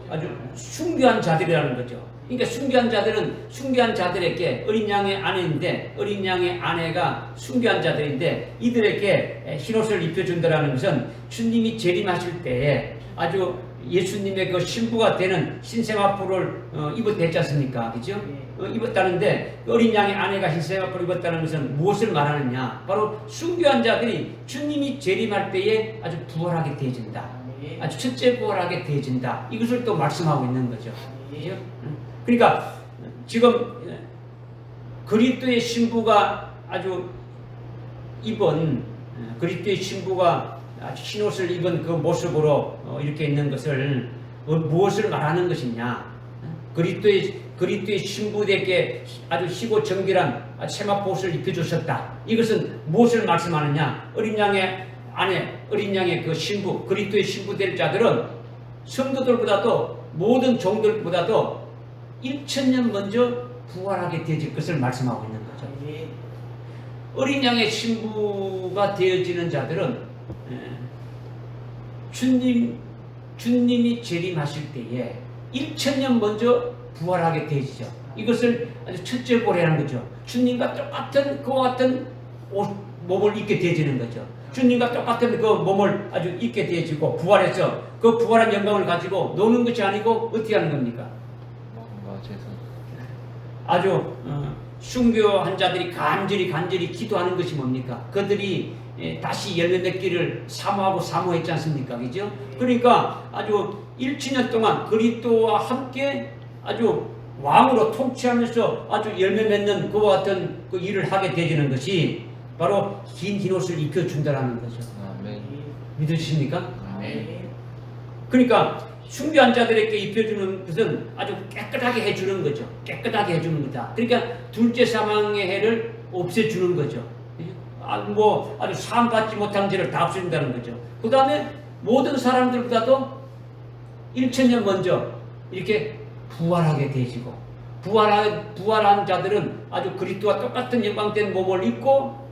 순교한 자들이라는 거죠. 그러니까 순교한 자들에게 어린 양의 아내인데, 어린 양의 아내가 순교한 자들인데 이들에게 흰옷을 입혀준다라는 것은 주님이 재림하실 때에 아주 예수님의 그 신부가 되는 신세마포를 입었지 않습니까? 그죠? 입었다는데 어린 양의 아내가 신세마포를 입었다는 것은 무엇을 말하느냐? 바로 순교한 자들이 주님이 재림할 때에 아주 부활하게 되어진다. 아주 첫째 부활하게 되어진다. 이것을 또 말씀하고 있는 거죠. 그죠? 그러니까 지금 그리스도의 신부가 아주 입은 그리스도의 신부가 아주 흰옷을 입은 그 모습으로 이렇게 있는 것을 무엇을 말하는 것이냐? 그리스도의 신부에게 아주 희고 정결한 세마포옷을 입혀주셨다. 이것은 무엇을 말씀하느냐? 어린 양의 아내, 어린 양의 그 신부, 그리스도의 신부 될 자들은 성도들보다도 모든 종들보다도 1000년 먼저 부활하게 되어질 것을 말씀하고 있는 거죠. 어린 양의 신부가 되어지는 자들은 주님이 재림하실 때에 1000년 먼저 부활하게 되어지죠. 이것을 아주 첫째 보례라는 거죠. 주님과 똑같은 그와 같은 몸을 입게 되어지는 거죠. 주님과 똑같은 그 몸을 아주 입게 되어지고 부활해서 그 부활한 영광을 가지고 노는 것이 아니고 어떻게 하는 겁니까? 아주 순교한 자들이 간절히 기도하는 것이 뭡니까? 그들이 다시 열매 맺기를 사모했지 않습니까? 그죠? 그러니까 아주 1000년 동안 그리스도와 함께 아주 왕으로 통치하면서 아주 열매 맺는 그와 같은 그 일을 하게 되는 것이 바로 흰 옷을 입혀준다라는 거죠. 아멘. 믿으십니까? 아멘. 그러니까 순교한 자들에게 입혀주는 것은 아주 깨끗하게 해주는 거죠. 깨끗하게 해주는 거다. 그러니까 둘째 사망의 해를 없애주는 거죠. 아주 사함받지 못한 죄를 다 없애준다는 거죠. 그 다음에 모든 사람들보다도 1000년 먼저 이렇게 부활하게 되어지고 부활한 자들은 아주 그리스도와 똑같은 영광된 몸을 입고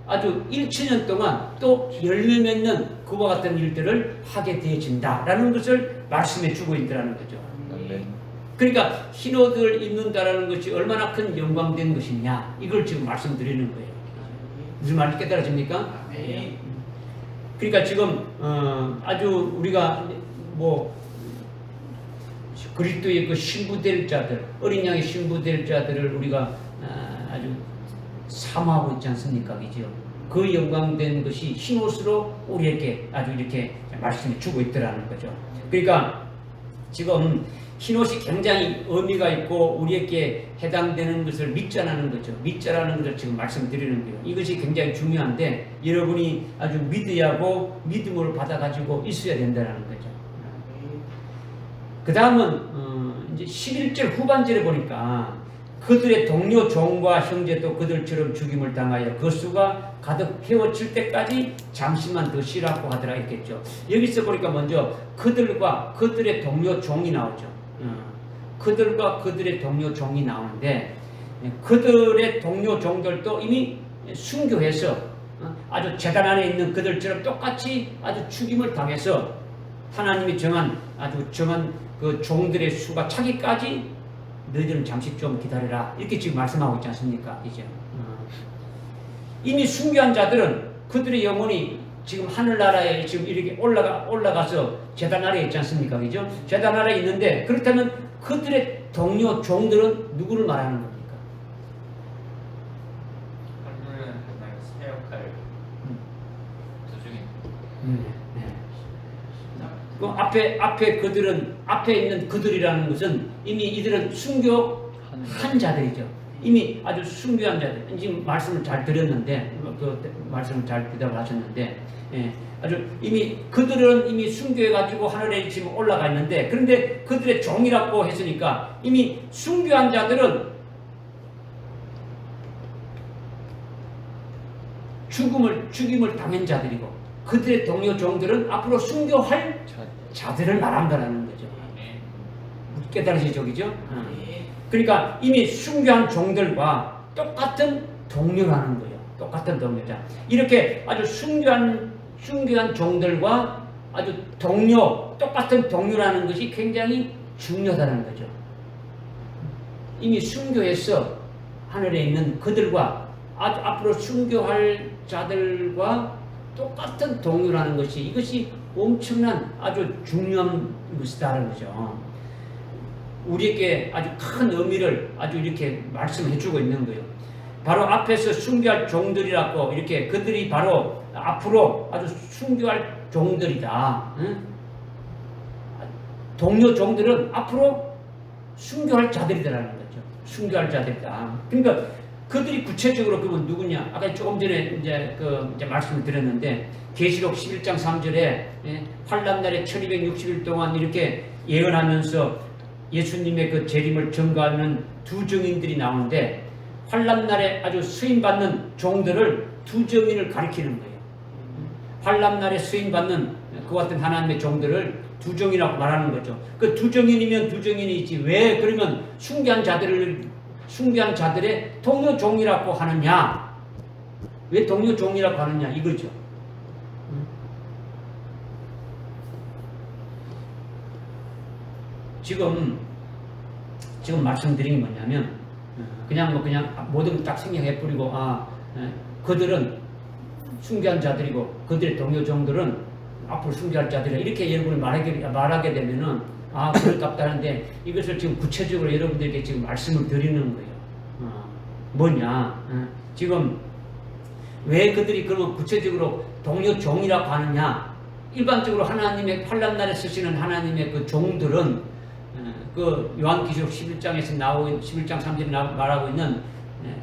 아주 1000년 동안 또 열매 맺는 그와 같은 일들을 하게 되어진다라는 것을 말씀해 주고 있다는 거죠. 그러니까 흰옷을 입는다라는 것이 얼마나 큰 영광된 것이냐 이걸 지금 말씀드리는 거예요. 무슨 말인지 깨달아집니까? 그러니까 지금 아주 우리가 뭐 그리스도의 그 신부될 자들, 어린 양의 신부될 자들을 우리가 아주 사모하고 있지 않습니까? 그죠? 그 영광된 것이 흰옷으로 우리에게 아주 이렇게 말씀해 주고 있더라는 거죠. 그러니까 지금 흰옷이 굉장히 의미가 있고 우리에게 해당되는 것을 믿자라는 거죠. 믿자라는 것을 지금 말씀드리는 거예요. 이것이 굉장히 중요한데 여러분이 아주 믿어야 하고 믿음으로 받아가지고 있어야 된다는 거죠. 그 다음은 이제 11절 후반절에 보니까 그들의 동료 종과 형제도 그들처럼 죽임을 당하여 그 수가 가득 헤어칠 때까지 잠시만 더 쉬라고 하더라 했겠죠. 여기서 보니까 먼저 그들과 그들의 동료 종이 나오죠. 그들과 그들의 동료 종이 나오는데 그들의 동료 종들도 이미 순교해서 아주 제단 안에 있는 그들처럼 똑같이 아주 죽임을 당해서 하나님이 정한 그 종들의 수가 차기까지 너희들은 잠시 좀 기다려라 이렇게 지금 말씀하고 있지 않습니까? 이제 이미 순교한 자들은 그들의 영혼이 지금 하늘나라에 지금 이렇게 올라가서 제단 아래에 있지 않습니까? 그죠? 제단 아래에 있는데 그렇다면 그들의 동료 종들은 누구를 말하는 겁니까? 하늘은 하나의 사역할 도중에 그 앞에 그들은 앞에 있는 그들이라는 것은 이미 이들은 순교한 자들이죠. 이미 아주 순교한 자들. 지금 말씀을 잘 드렸는데 그 말씀을 잘 대답을 하셨는데 아주 이미 그들은 이미 순교해 가지고 하늘에 지금 올라가 있는데 그런데 그들의 종이라고 했으니까 이미 순교한 자들은 죽임을 당한 자들이고 그들의 동료 종들은 앞으로 순교할 자들을 말한다는 거죠. 깨달으시죠, 그죠? 그러니까 이미 순교한 종들과 똑같은 동료라는 거예요. 똑같은 동료자. 이렇게 아주 순교한 종들과 아주 똑같은 동료라는 것이 굉장히 중요하다는 거죠. 이미 순교해서 하늘에 있는 그들과 아주 앞으로 순교할 자들과 똑같은 동료라는 것이 이것이 엄청난 아주 중요한 것이다라는 거죠. 우리에게 아주 큰 의미를 아주 이렇게 말씀해 주고 있는 거예요. 바로 앞에서 순교할 종들이라고 이렇게 그들이 바로 앞으로 아주 순교할 종들이다. 응? 동료 종들은 앞으로 순교할 자들이다라는 거죠. 순교할 자들이다. 그러니까 그들이 구체적으로 그러면 누구냐? 아까 조금 전에 이제 말씀을 드렸는데 계시록 11장 3절에 환난 날에 1260일 동안 이렇게 예언하면서 예수님의 그 재림을 증거하는 두 증인들이 나오는데 환난 날에 아주 수임 받는 종들을 두 증인을 가리키는 거예요. 환난 날에 수임 받는 그 같은 하나님의 종들을 두 증인이라고 말하는 거죠. 그 두 증인이면 두 증인이지 왜 그러면 순교한 자들의 동료 종이라고 하느냐? 왜 동료 종이라고 하느냐? 이거죠. 지금 말씀드린 게 뭐냐면 그냥 모든 딱 생략해 버리고 그들은 순교한 자들이고 그들의 동료 종들은 앞으로 순교할 자들이라 이렇게 여러분이 말하게 되면은 그럴깝다는데 이것을 지금 구체적으로 여러분들에게 지금 말씀을 드리는 거예요. 뭐냐? 지금 왜 그들이 그러면 구체적으로 동료 종이라고 하느냐? 일반적으로 하나님의 환난 날에 쓰시는 하나님의 그 종들은 그 요한계시록 11장에서 나오는 11장 3절에 말하고 있는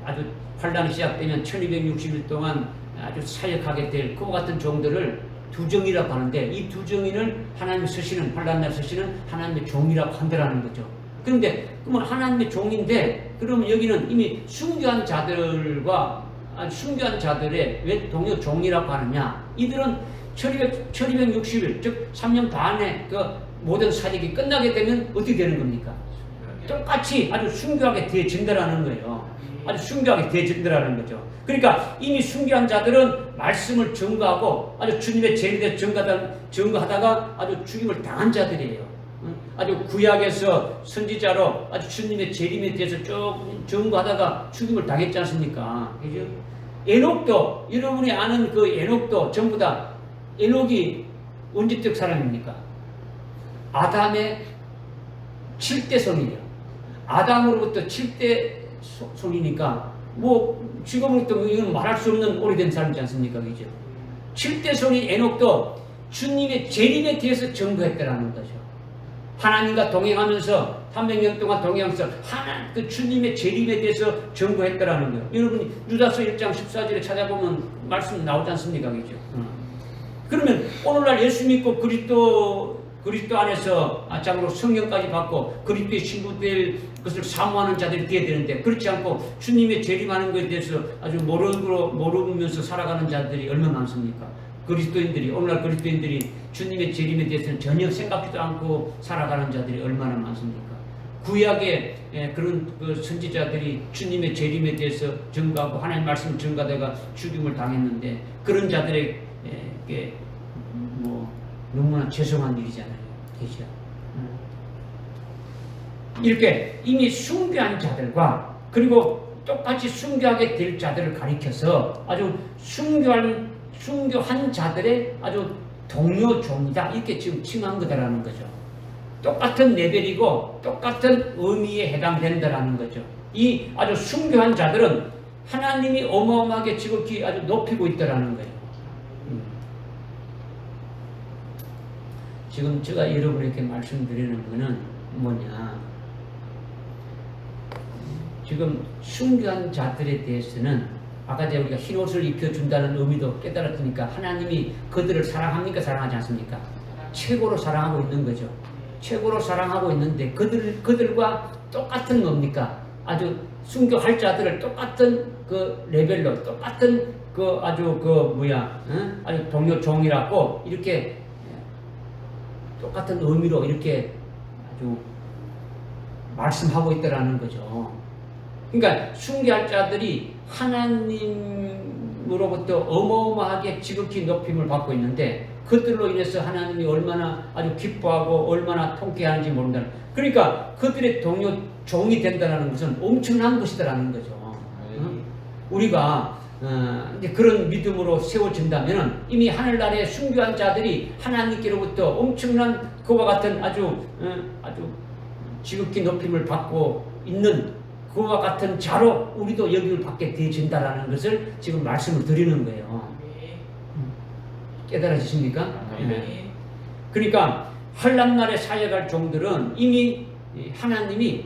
아주 환난이 시작되면 1260일 동안 아주 사역하게 될 그와 같은 종들을 두 정이라고 하는데 이 두 정인을 하나님이 쓰시는 환난 날 쓰시는 하나님의 종이라고 한다라는 거죠. 그런데 그러면 하나님의 종인데 그러면 여기는 이미 순교한 자들과 순교한 자들의 왜 동료 종이라고 하느냐? 이들은 1260일 즉 3년 반에 그 모든 사역이 끝나게 되면 어떻게 되는 겁니까? 똑같이 아주 순교하게 되어진다라는 거예요. 아주 순교하게 되어진다라는 거죠. 그러니까 이미 순교한 자들은 말씀을 증거하고 아주 주님의 재림에 증거하다가 아주 죽임을 당한 자들이에요. 아주 구약에서 선지자로 아주 주님의 재림에 대해서 쭉 증거하다가 죽임을 당했지 않습니까? 그죠? 에녹도 여러분이 아는 그 에녹도 전부 다 에녹이 언제적 사람입니까? 아담의 7대 손이에요. 아담으로부터 7대 손이니까 지금부터 이건 말할 수 없는 오래된 사람이지 않습니까? 그죠? 7대 손인 에녹도 주님의 재림에 대해서 증거했다라는 거죠. 하나님과 동행하면서 300년 동안 동행하면서 그 주님의 재림에 대해서 증거했다라는 거예요. 여러분이 유다서 1장 14절에 찾아보면 말씀 나오지 않습니까? 그죠? 그러면 오늘날 예수 믿고 그리스도 안에서 참으로 성령까지 받고 그리스도의 신부될 것을 사모하는 자들이 되어야 되는데, 그렇지 않고 주님의 재림하는 것에 대해서 아주 모르면서 살아가는 자들이 얼마나 많습니까? 오늘날 그리스도인들이 주님의 재림에 대해서는 전혀 생각지도 않고 살아가는 자들이 얼마나 많습니까? 구약의 그런 그 선지자들이 주님의 재림에 대해서 증거하고 하나님 말씀을 증거하다가 죽임을 당했는데, 그런 자들에게 뭐 너무나 죄송한 일이잖아요. 그죠? 이렇게 이미 순교한 자들과 그리고 똑같이 순교하게 될 자들을 가리켜서 아주 순교한 자들의 아주 동료 종이다, 이렇게 지금 칭한 거다라는 거죠. 똑같은 레벨이고 똑같은 의미에 해당된다라는 거죠. 이 아주 순교한 자들은 하나님이 어마어마하게 지극히 아주 높이고 있다라는 거예요. 지금 제가 여러분에게 말씀드리는 거는 뭐냐, 지금 순교한 자들에 대해서는 아까 제가 우리가 흰 옷을 입혀준다는 의미도 깨달았으니까 하나님이 그들을 사랑합니까? 사랑하지 않습니까? 최고로 사랑하고 있는 거죠. 최고로 사랑하고 있는데 그들과 똑같은 뭡니까? 아주 순교할 자들을 똑같은 그 레벨로 똑같은 그 아주 아주 동료 종이라고 이렇게 똑같은 의미로 이렇게 아주 말씀하고 있다라는 거죠. 그러니까 순교할 자들이 하나님으로부터 어마어마하게 지극히 높임을 받고 있는데, 그들로 인해서 하나님이 얼마나 아주 기뻐하고 얼마나 통쾌하는지 모른다는, 그러니까 그들의 동료 종이 된다는 것은 엄청난 것이다라는 거죠. 우리가 이제 그런 믿음으로 세워진다면 이미 하늘나라의 순교한 자들이 하나님께로부터 엄청난 그와 같은 아주 지극히 높임을 받고 있는 그와 같은 자로 우리도 여기를 받게 되어진다라는 것을 지금 말씀을 드리는 거예요. 깨달아지십니까? 네. 그러니까 환난날에 사역할 종들은 이미 하나님이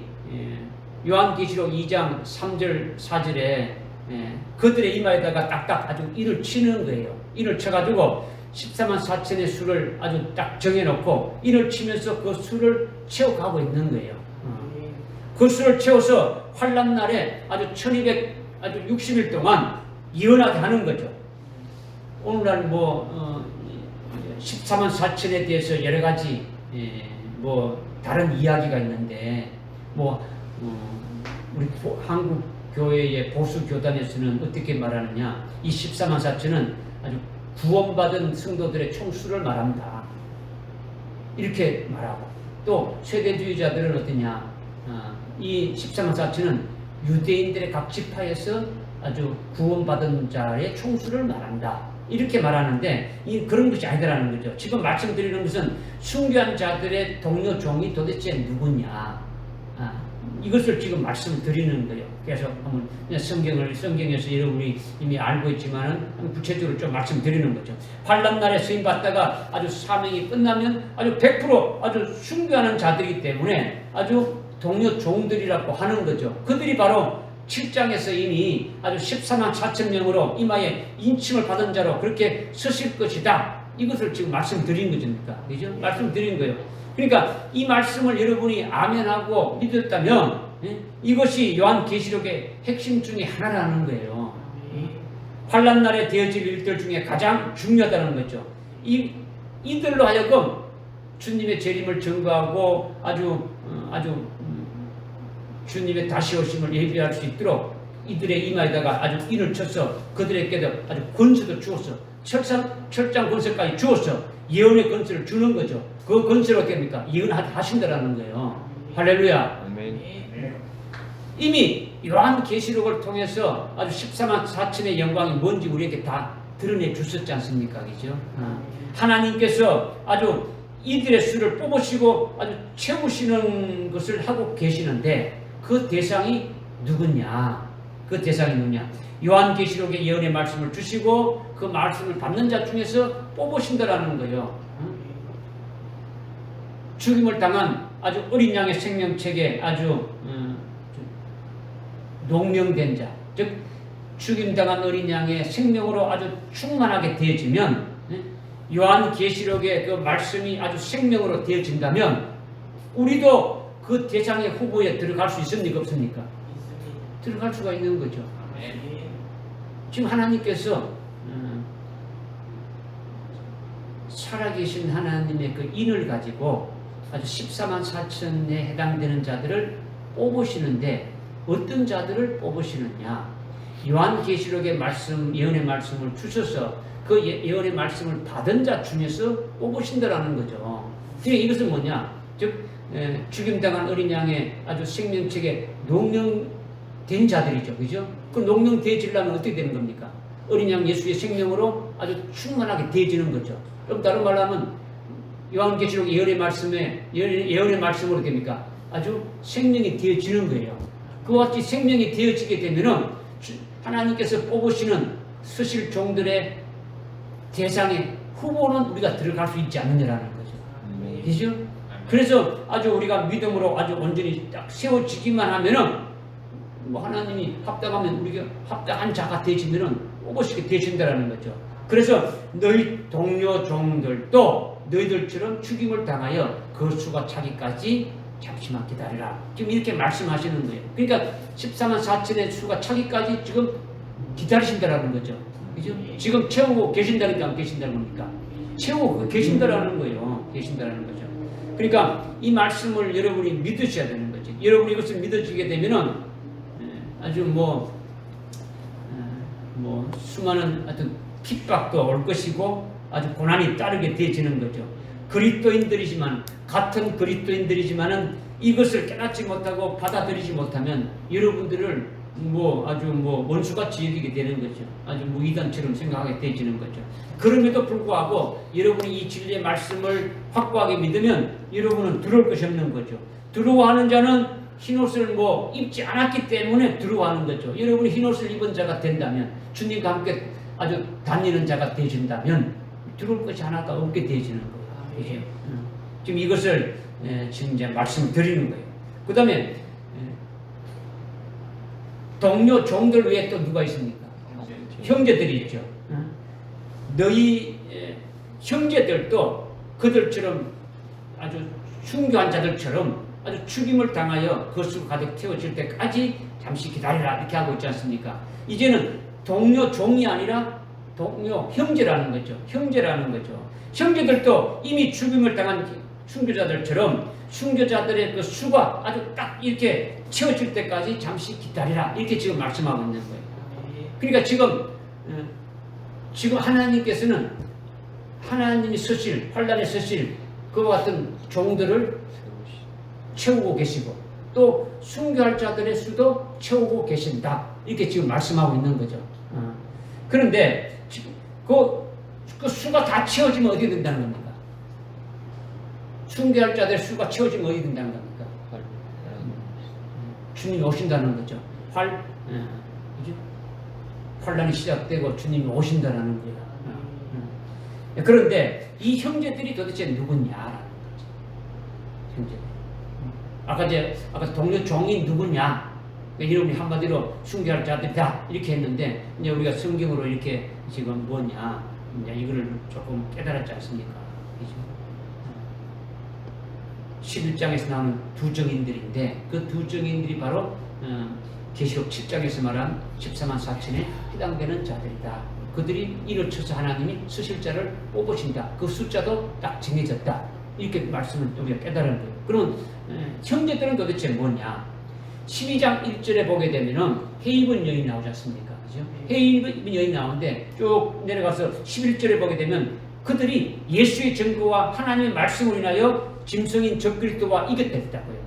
요한계시록 2장 3절 4절에 그들의 이마에다가 딱딱 아주 일을 치는 거예요. 일을 쳐가지고 14만 4천의 수를 아주 딱 정해놓고 일을 치면서 그 수를 채워가고 있는 거예요. 그 수를 채워서 환난날에 아주 1260일 동안 예언하게 하는 거죠. 오늘날 14만 4천에 대해서 여러 가지 다른 이야기가 있는데 우리 한국 교회의 보수 교단에서는 어떻게 말하느냐, 이 14만 4천은 아주 구원받은 성도들의 총수를 말한다, 이렇게 말하고, 또 세대주의자들은 어떠냐, 이 14만 4천은 유대인들의 각 지파에서 아주 구원받은 자의 총수를 말한다, 이렇게 말하는데 그런 것이 아니다라는 거죠. 지금 말씀드리는 것은 순교한 자들의 동료 종이 도대체 누구냐, 이것을 지금 말씀드리는 거예요. 그래서 한번 성경에서 여러분이 이미 알고 있지만은 구체적으로 좀 말씀드리는 거죠. 환난날에 쓰임 받다가 아주 사명이 끝나면 아주 100% 아주 순교하는 자들이기 때문에 아주 동료 종들이라고 하는 거죠. 그들이 바로 7장에서 이미 아주 14만 4천 명으로 이마에 인침을 받은 자로 그렇게 서실 것이다, 이것을 지금 말씀드린 거니까, 그죠? 말씀드린 거예요. 그러니까 이 말씀을 여러분이 아멘하고 믿었다면 이것이 요한계시록의 핵심 중에 하나라는 거예요. 환난날에 되어질 일들 중에 가장 중요하다는 거죠. 이들로 하여금 주님의 재림을 증거하고 아주 주님의 다시 오심을 예비할 수 있도록 이들의 이마에다가 아주 인을 쳐서 그들에게도 아주 권세도 주었어. 철장 권세까지 주었어. 예언의 권세를 주는 거죠. 그 권세를 어떻게 합니까? 예언하신다라는 거예요. 할렐루야. 아멘. 이미 요한계시록을 통해서 아주 14만 4천의 영광이 뭔지 우리에게 다 드러내 주셨지 않습니까? 그죠? 하나님께서 아주 이들의 수를 뽑으시고 아주 채우시는 것을 하고 계시는데, 그 대상이 누구냐? 그 대상이 누구냐? 요한계시록의 예언의 말씀을 주시고 그 말씀을 받는 자 중에서 뽑으신다라는 거예요. 죽임을 당한 아주 어린 양의 생명책에 아주 농명된 자, 즉 죽임당한 어린 양의 생명으로 아주 충만하게 되어지면 요한계시록의 그 말씀이 아주 생명으로 되어진다면 우리도 그 대상의 후보에 들어갈 수 있습니까? 없습니까? 들어갈 수가 있는 거죠. 지금 하나님께서 살아계신 하나님의 그 인을 가지고 아주 14만 4천에 해당되는 자들을 뽑으시는데 어떤 자들을 뽑으시느냐? 요한계시록의 말씀, 예언의 말씀을 주셔서 그 예언의 말씀을 받은 자 중에서 뽑으신다라는 거죠. 그러니까 이것은 뭐냐? 즉 죽임당한 어린 양의 아주 생명책에 농명된 자들이죠. 그죠? 그 농명되어지려면 어떻게 되는 겁니까? 어린 양 예수의 생명으로 아주 충만하게 되어지는 거죠. 그럼 다른 말로 하면 요한계시록 예언의 말씀으로 됩니까? 아주 생명이 되어지는 거예요. 그와 같이 생명이 되어지게 되면은 하나님께서 뽑으시는 서실 종들의 대상의 후보는 우리가 들어갈 수 있지 않느냐라는 거죠. 그죠? 그래서 아주 우리가 믿음으로 아주 온전히 딱 세워지기만 하면은 뭐 하나님이 합당하면 우리가 합당한 자가 되시면은 뽑으시게 되신다라는 거죠. 그래서 너희 동료 종들도 너희들처럼 죽임을 당하여 그 수가 차기까지 잠시만 기다리라. 지금 이렇게 말씀하시는 거예요. 그러니까 14만 4천의 수가 차기까지 지금 기다리신다라는 거죠. 그죠? 지금 채우고 계신다니까 안 계신다는 겁니까? 채우고 계신다라는 거예요. 계신다라는 거죠. 그러니까 이 말씀을 여러분이 믿으셔야 되는 거죠. 여러분이 이것을 믿어지게 되면은 아주 수많은 어떤 핍박도 올 것이고 아주 고난이 따르게 되어지는 거죠. 그리스도인들이지만 같은 그리스도인들이지만은 이것을 깨닫지 못하고 받아들이지 못하면 여러분들을 아주 원수같이 여기게 되는 거죠. 아주 이단처럼 생각하게 되어지는 거죠. 그럼에도 불구하고 여러분이 이 진리의 말씀을 확고하게 믿으면 여러분은 두려울 것이 없는 거죠. 두려워하는 자는 흰옷을 입지 않았기 때문에 두려워하는 거죠. 여러분이 흰옷을 입은 자가 된다면 주님과 함께 아주 다니는 자가 되신다면 두려울 것이 하나가 없게 되어지는 거예요. 지금 이것을 지금 이제 말씀을 드리는 거예요. 그 다음에 동료 종들 외에 또 누가 있습니까? 형제들이 있죠. 너희 형제들도 그들처럼 아주 순교한 자들처럼 아주 죽임을 당하여 그 수 가득 채워질 때까지 잠시 기다리라 이렇게 하고 있지 않습니까? 이제는 동료 종이 아니라 동료 형제라는 거죠. 형제라는 거죠. 형제들도 이미 죽임을 당한 순교자들처럼 순교자들의 그 수가 아주 딱 이렇게 채워질 때까지 잠시 기다리라 이렇게 지금 말씀하고 있는 거예요. 그러니까 지금 하나님께서는 하나님이 서실 환난의 서실 그와 같은 종들을 채우고 계시고 또 순교할 자들의 수도 채우고 계신다 이렇게 지금 말씀하고 있는 거죠. 그런데 그 수가 다 채워지면 어디 된다는 겁니까? 순교할 자들의 수가 채워지면 어디 된다는 겁니까? 주님이 오신다는 거죠. 환란이 시작되고 주님이 오신다는 거예요. 그런데 이 형제들이 도대체 누구냐라는 거죠. 형제들. 아까 동료 종이 누구냐? 여러분이 한마디로 순교할 자들이다 이렇게 했는데 이제 우리가 성경으로 이렇게 지금 뭐냐 이제 이거를 조금 깨달았지 않습니까? 11장에서 나오는 두 정인들인데 그 두 정인들이 바로 계시록 7장에서 말한 14만 4천에 해당되는 자들이다. 그들이 이를 쳐서 하나님이 수실자를 뽑으신다. 그 숫자도 딱 정해졌다. 이렇게 말씀을 우리가 깨달은 거예요. 그럼 형제들은 도대체 뭐냐? 12장 1절에 보게 되면은 해입은 여인이 나오지 않습니까? 그죠? 해입은 여인이 나오는데 쭉 내려가서 11절에 보게 되면 그들이 예수의 증거와 하나님의 말씀으로 인하여 짐승인 적그리스도와 이겼다고요.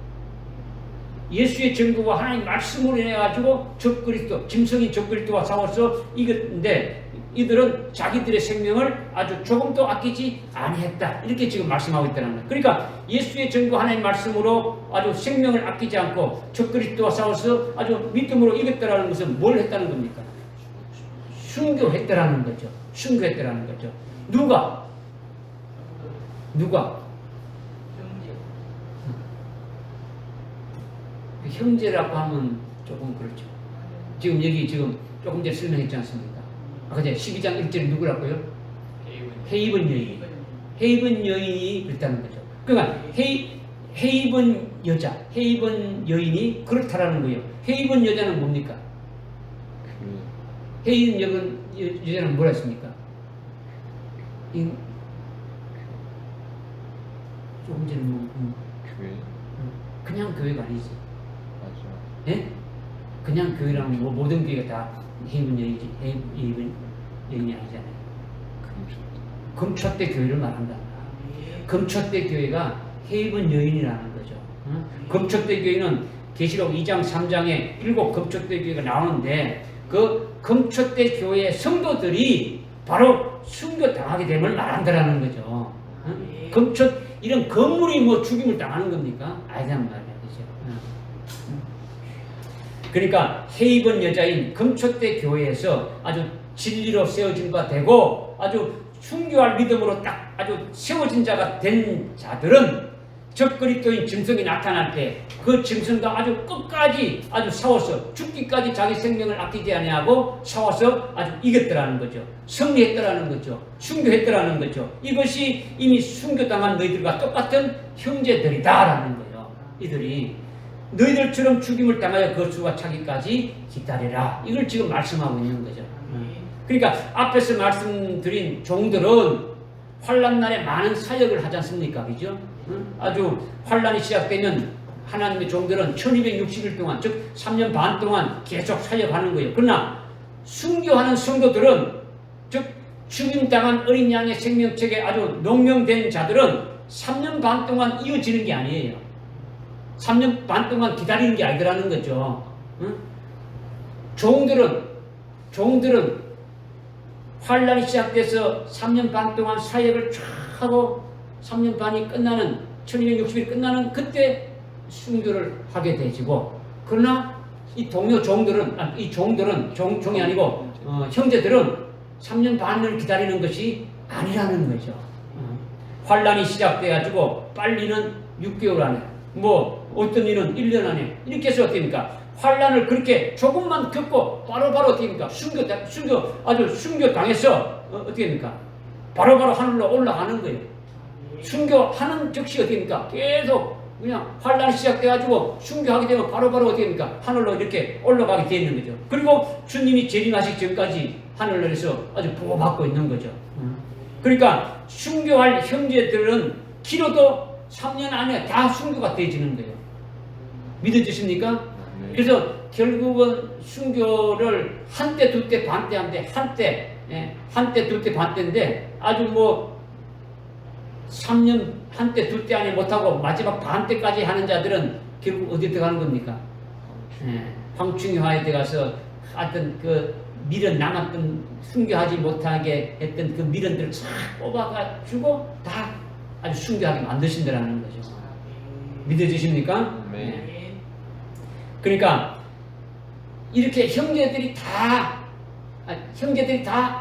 예수의 증거와 하나님의 말씀으로 인해 가지고 적그리스도, 짐승인 적그리스도와 싸워서 이겼는데 이들은 자기들의 생명을 아주 조금도 아끼지 아니했다. 이렇게 지금 말씀하고 있다는 거예요. 그러니까 예수의 증거 하나님의 말씀으로 아주 생명을 아끼지 않고 적그리스도와 싸워서 아주 믿음으로 이겼다라는 것은 뭘 했다는 겁니까? 순교했다라는 거죠. 순교했다라는 거죠. 누가? 형제라고 하면 조금 그렇죠. 지금 여기 지금 조금 전에 설명했지 않습니까? 아까 전에 12장 1절에 누구라고요? 헤이븐 여인. 헤이븐 여인이 그렇다는 거죠. 그러니까 헤이븐 여자, 헤이븐 여인이 그렇다라는 거예요. 헤이븐 여자는 뭡니까? 헤이븐 여자는 뭐라 했습니까? 조금 전에 교회. 그냥 교회가 아니지. 맞아. 예? 그냥 교회라면 뭐 모든 교회가 다 헤이븐 여인이지. 헤이븐 여인이 아니잖아요. 금초대 교회를 말한다. 금초대 교회가 헤이븐 여인이라는 거죠. 금초대 교회는 계시록 2장 3장에 7 금초대 교회가 나오는데 그 금초대 교회의 성도들이 바로 순교 당하게 됨을 말한다라는 거죠. 금초 이런 건물이 뭐 죽임을 당하는 겁니까? 아니란 말이야, 그죠? 그러니까 헤이븐 여자인 금초대 교회에서 아주 진리로 세워진 바 되고 아주 순교할 믿음으로 딱 아주 세워진 자가 된 자들은 적그리스도인 짐승이 나타날 때 그 짐승과 아주 끝까지 아주 싸워서 죽기까지 자기 생명을 아끼지 아니하고 싸워서 아주 이겼더라는 거죠. 승리했더라는 거죠. 순교했더라는 거죠. 이것이 이미 순교당한 너희들과 똑같은 형제들이다라는 거예요. 이들이 너희들처럼 죽임을 당하여 거수와 차기까지 기다리라. 이걸 지금 말씀하고 있는 거죠. 그러니까 앞에서 말씀드린 종들은 환난 날에 많은 사역을 하지 않습니까? 그죠? 아주 환난이 시작되면 하나님의 종들은 1260일 동안, 즉 3년 반 동안 계속 사역하는 거예요. 그러나 순교하는 성도들은, 즉 죽임당한 어린 양의 생명책에 아주 농명된 자들은 3년 반 동안 이어지는 게 아니에요. 3년 반 동안 기다리는 게 아니더라는 거죠. 종들은 환란이 시작돼서 3년 반 동안 사역을 쫙 하고 3년 반이 끝나는 1260일 끝나는 그때 순교를 하게 되지고, 그러나 이 동료 종들은 종이 아니고 형제들은 3년 반을 기다리는 것이 아니라는 거죠. 환란이 시작돼 가지고 빨리는 6개월 안에, 뭐 어떤 일은 1년 안에 이렇게 해서 어떻습니까? 환란을 그렇게 조금만 겪고 바로바로 어떻습니까? 순교 당해서 어떻게 됩니까? 바로바로 하늘로 올라가는 거예요. 순교하는 즉시 어떻게 됩니까? 계속 그냥 환란이 시작돼가지고 순교하게 되면 바로바로 어떻게 됩니까? 하늘로 이렇게 올라가게 되는 거죠. 그리고 주님이 재림하시기 전까지 하늘에서 아주 보호받고 있는 거죠. 그러니까 순교할 형제들은 길어도 3년 안에 다 순교가 되어지는 거예요. 믿어지십니까? 그래서 결국은 순교를 한때, 두때, 반때, 한때, 두때, 반때인데 아주 뭐 3년, 한때, 두때 안에 못하고 마지막 반때까지 하는 자들은 결국 어디 들어가는 겁니까? 황충효화에 들어가서 하여튼 그 미련 남았던 순교하지 못하게 했던 그 미련들을 싹 뽑아가지고 다 아주 순교하게 만드신다라는 거죠. 믿어지십니까? 네. 그러니까 이렇게 형제들이 다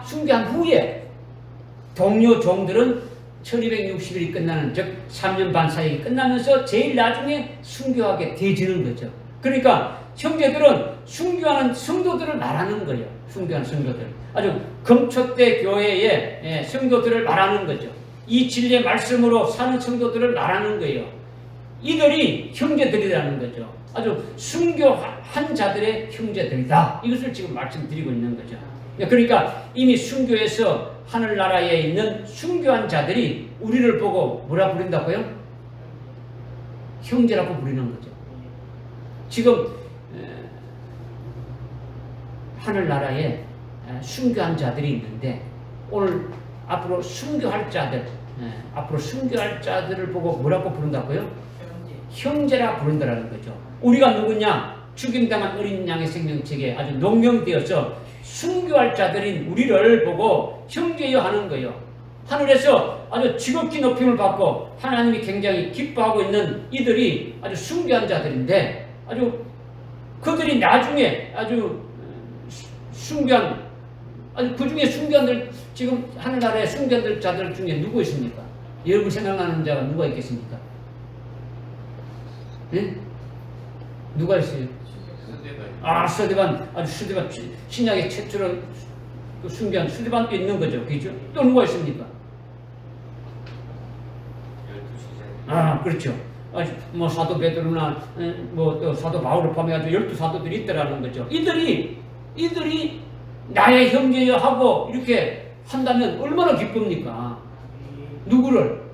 순교한 후에 동료 종들은 1260일이 끝나는, 즉 3년 반 사역이 끝나면서 제일 나중에 순교하게 되지는 거죠. 그러니까 형제들은 순교하는 성도들을 말하는 거예요. 순교하는 성도들. 아주 금초대 교회의 성도들을 말하는 거죠. 이 진리의 말씀으로 사는 성도들을 말하는 거예요. 이들이 형제들이라는 거죠. 아주 순교한 자들의 형제들이다. 이것을 지금 말씀드리고 있는 거죠. 그러니까 이미 순교해서 하늘나라에 있는 순교한 자들이 우리를 보고 뭐라 부른다고요? 형제라고 부르는 거죠. 지금 하늘나라에 순교한 자들이 있는데 오늘 앞으로 순교할 자들을 보고 뭐라고 부른다고요? 형제라 부른다라는 거죠. 우리가 누구냐? 죽임당한 어린 양의 생명책에 아주 농명되어서 순교할 자들인 우리를 보고 형제여 하는 거예요. 하늘에서 아주 지극히 높임을 받고 하나님이 굉장히 기뻐하고 있는 이들이 아주 순교한 자들인데, 아주 그들이 나중에 아주 순교한, 아주 그 중에 순교한들, 지금 하늘나라의 순교한 자들 중에 누구 있습니까? 여러분 생각나는 자가 누가 있겠습니까? 네? 누가 있어요? 스데반. 스데반, 아주 스데반, 신약의 최초로 그 숭배한 스데반도 있는 거죠. 그죠? 또 누가 있습니까? 12시제. 그렇죠. 뭐 사도 베드로나 뭐 또 사도 바울을 포함해가지고 12사도들이 있더라는 거죠. 이들이 나의 형제여 하고 이렇게 한다면 얼마나 기쁩니까? 누구를?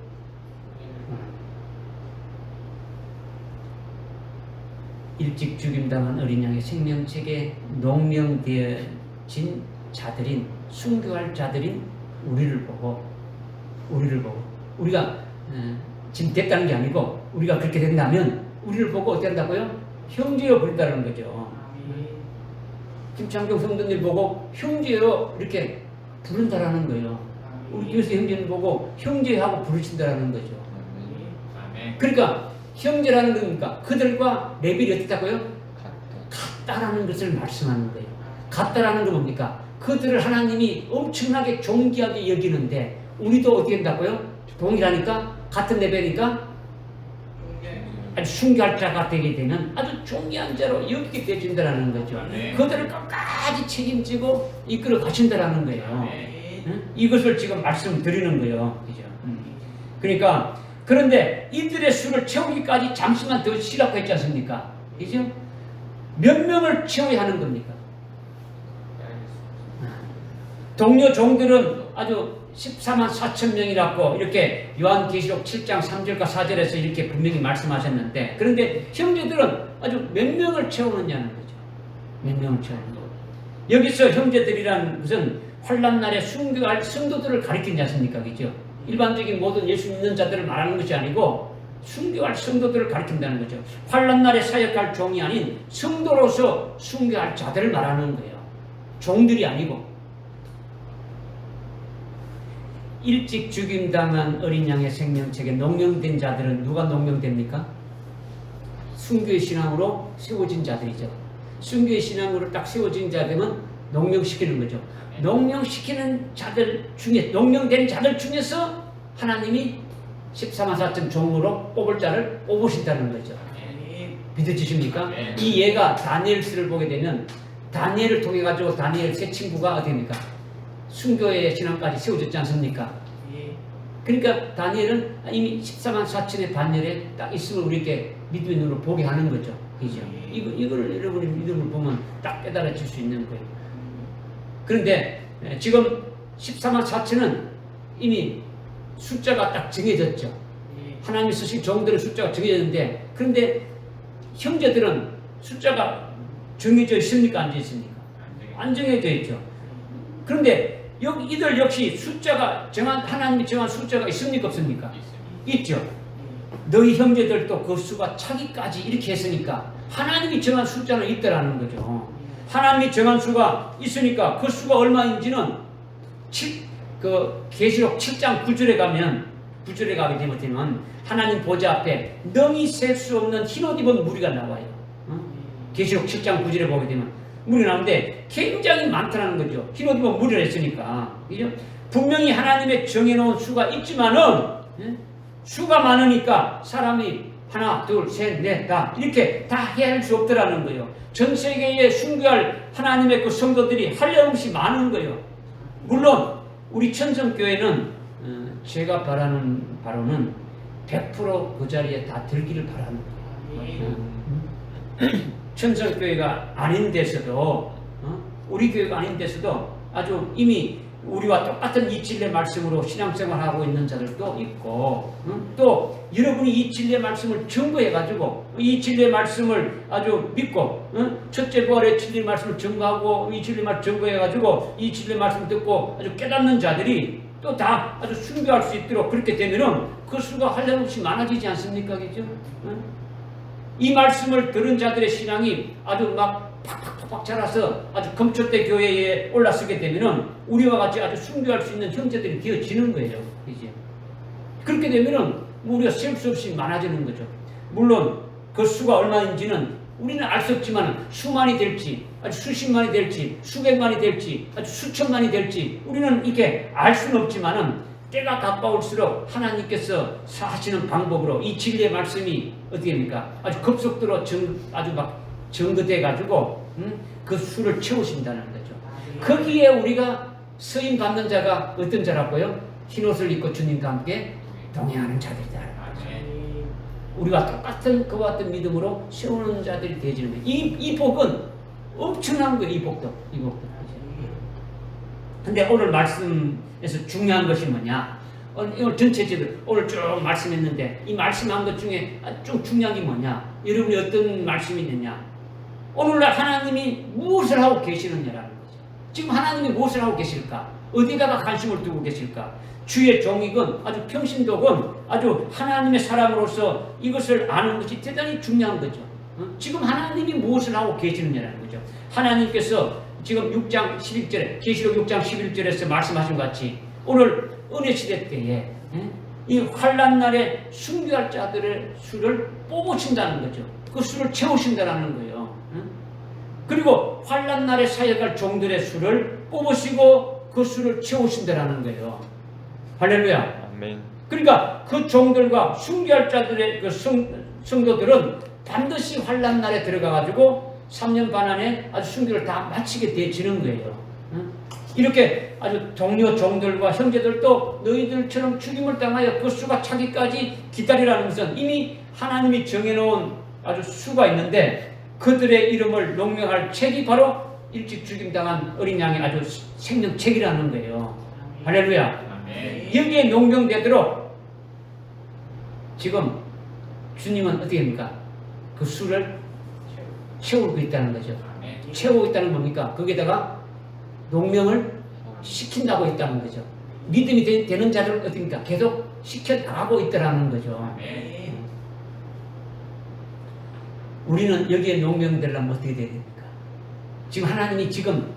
일찍 죽임당한 어린 양의 생명책에 농명되어진 자들인 순교할 자들인 우리를 보고 우리가 지금 됐다는 게 아니고 우리가 그렇게 된다면 우리를 보고 어떻게 한다고요? 형제여 부른다는 거죠. 김창경 성도님 보고 형제여 이렇게 부른다라는 거예요. 우리 교수 형제를 보고 형제하고 부르신다라는 거죠. 아멘. 그러니까 형제라는 겁니까? 그들과 레벨이 어떻다고요? 같다. 같다라는 것을 말씀하는 거예요. 같다라는 건 뭡니까? 그들을 하나님이 엄청나게 존귀하게 여기는데 우리도 어떻게 된다고요? 동일하니까 같은 레벨이니까 아주 순교할 자가 되게 되면 아주 존귀한 자로 여기게 되진다라는 거죠. 아멘. 그들을 끝까지 책임지고 이끌어 가신다라는 거예요. 아멘. 응? 이것을 지금 말씀드리는 거예요. 그죠? 그러니까 그런데 이들의 수를 채우기까지 잠시만 더 쉬라고 했지 않습니까? 그죠? 몇 명을 채워야 하는 겁니까? 동료 종들은 아주 14만 4천 명이라고 이렇게 요한계시록 7장 3절과 4절에서 이렇게 분명히 말씀하셨는데 그런데 형제들은 아주 몇 명을 채우느냐는 거죠. 몇 명을 채우는 거. 여기서 형제들이라는 것은 환난날에 순교할 성도들을 가리키지 않습니까? 그죠? 일반적인 모든 예수 믿는 자들을 말하는 것이 아니고 순교할 성도들을 가리킨다는 거죠. 환난날에 사역할 종이 아닌 성도로서 순교할 자들을 말하는 거예요. 종들이 아니고. 일찍 죽임당한 어린 양의 생명책에 농명된 자들은 누가 농명됩니까? 순교의 신앙으로 세워진 자들이죠. 순교의 신앙으로 딱 세워진 자들은 농명시키는 거죠. 농명시키는 자들 중에 농명된 자들 중에서 하나님이 14만 4천 종으로 뽑을 자를 뽑으신다는 거죠. 믿어지십니까? 이 예가 다니엘서를 보게 되면 다니엘을 통해 가지고 다니엘 세 친구가 어디입니까? 순교의 신앙까지 세워졌지 않습니까? 그러니까 다니엘은 이미 14만 4천의 반열에 딱 있음을 우리에게 믿음의 눈으로 보게 하는 거죠. 그죠? 이거를 여러분이 믿음을 보면 딱 깨달아질 수 있는 거예요. 그런데 지금 14만 4천은 이미 숫자가 딱 정해졌죠. 하나님이 쓰신 종들의 숫자가 정해졌는데 그런데 형제들은 숫자가 정해져 있습니까? 안 정해져 있습니까? 안 정해져 있죠. 그런데 이들 역시 숫자가 하나님이 정한 숫자가 있습니까? 없습니까? 있죠. 너희 형제들도 그 수가 차기까지 이렇게 했으니까 하나님이 정한 숫자는 있더라는 거죠. 하나님이 정한 수가 있으니까 그 수가 얼마인지는 계시록 7장 9절에 가게 되면 하나님 보좌 앞에 능히 셀 수 없는 흰옷 입은 무리가 나와요. 계시록 7장 9절에 보게 되면 무리가 나오는데 굉장히 많다는 거죠. 흰옷 입은 무리를 했으니까. 그죠? 분명히 하나님의 정해놓은 수가 있지만은 수가 많으니까 사람이 하나, 둘, 셋, 넷, 다 이렇게 다 해야 할 수 없더라는 거예요. 전 세계에 순교할 하나님의 그 성도들이 한량없이 많은 거예요. 물론 우리 천성교회는 제가 바라는 바로는 100% 그 자리에 다 들기를 바라는 거예요. 천성교회가 아닌 데서도 우리 교회가 아닌 데서도 아주 이미 우리와 똑같은 이 진리의 말씀으로 신앙생활하고 있는 자들도 있고 또 여러분이 이 진리의 말씀을 증거해가지고 이 진리의 말씀을 아주 믿고 첫째 부활의 진리의 말씀을 증거하고 이 진리의 말씀을 증거해가지고 이 진리의 말씀을 듣고 아주 깨닫는 자들이 또 다 아주 순교할 수 있도록 그렇게 되면은 그 수가 한량없이 많아지지 않습니까? 그죠? 이 말씀을 들은 자들의 신앙이 아주 막 팍팍팍 자라서 아주 검초대 교회에 올라서게 되면은 우리와 같이 아주 순교할 수 있는 형제들이 되어지는 거예요. 이제 그렇게 되면은 우리가 셀 수 없이 많아지는 거죠. 물론 그 수가 얼마인지는 우리는 알 수 없지만 수만이 될지 아주 수십만이 될지 수백만이 될지 아주 수천만이 될지 우리는 이렇게 알 수는 없지만은 때가 가까울수록 하나님께서 하시는 방법으로 이 진리의 말씀이 어떻게 됩니까? 아주 급속도로 아주 막 증거돼 가지고 그 수를 채우신다는 거죠. 거기에 우리가 서임 받는 자가 어떤 자라고요? 흰옷을 입고 주님과 함께 동행하는 자들이다. 아멘. 우리가 똑같은 그와 같은 믿음으로 세우는 자들이 되어지는 거예요. 이 복은 엄청난 거예요. 이 복도. 근데 오늘 말씀에서 중요한 것이 뭐냐? 오늘 전체적으로 오늘 쭉 말씀했는데 이 말씀한 것 중에 좀 중요한 게 뭐냐? 여러분이 어떤 말씀이 있느냐? 오늘날 하나님이 무엇을 하고 계시느냐라는 거죠. 지금 하나님이 무엇을 하고 계실까? 어디다가 관심을 두고 계실까? 주의 종이건 아주 평신도건 아주 하나님의 사람으로서 이것을 아는 것이 대단히 중요한 거죠. 지금 하나님이 무엇을 하고 계시느냐라는 거죠. 하나님께서 지금 6장 11절에 계시록 6장 11절에서 말씀하신 것 같이 오늘 은혜 시대 때에 이 환난 날에 순교할 자들의 수를 뽑으신다는 거죠. 그 수를 채우신다는 거예요. 그리고 환난 날에 사역할 종들의 수를 뽑으시고 그 수를 채우신다는 거예요. 할렐루야. 아멘. 그러니까 그 종들과 순교할 자들의 그 성도들은 반드시 환난 날에 들어가 가지고 3년 반 안에 아주 순교를 다 마치게 되어지는 거예요. 이렇게 아주 동료 종들과 형제들도 너희들처럼 죽임을 당하여 그 수가 차기까지 기다리라는 것은 이미 하나님이 정해놓은 아주 수가 있는데 그들의 이름을 농명할 책이 바로 일찍 죽임당한 어린 양의 아주 생명책이라는 거예요. 할렐루야. 여기에 농명되도록 지금 주님은 어떻게 합니까? 그 수를 채우고 있다는 거죠. 채우고 있다는 뭡니까? 거기에다가 농명을 시킨다고 있다는 거죠. 믿음이 되는 자들은 어떻습니까? 계속 시켜나가고 있다는 거죠. 우리는 여기에 농명되려면 어떻게 돼야 됩니까? 지금 하나님이 지금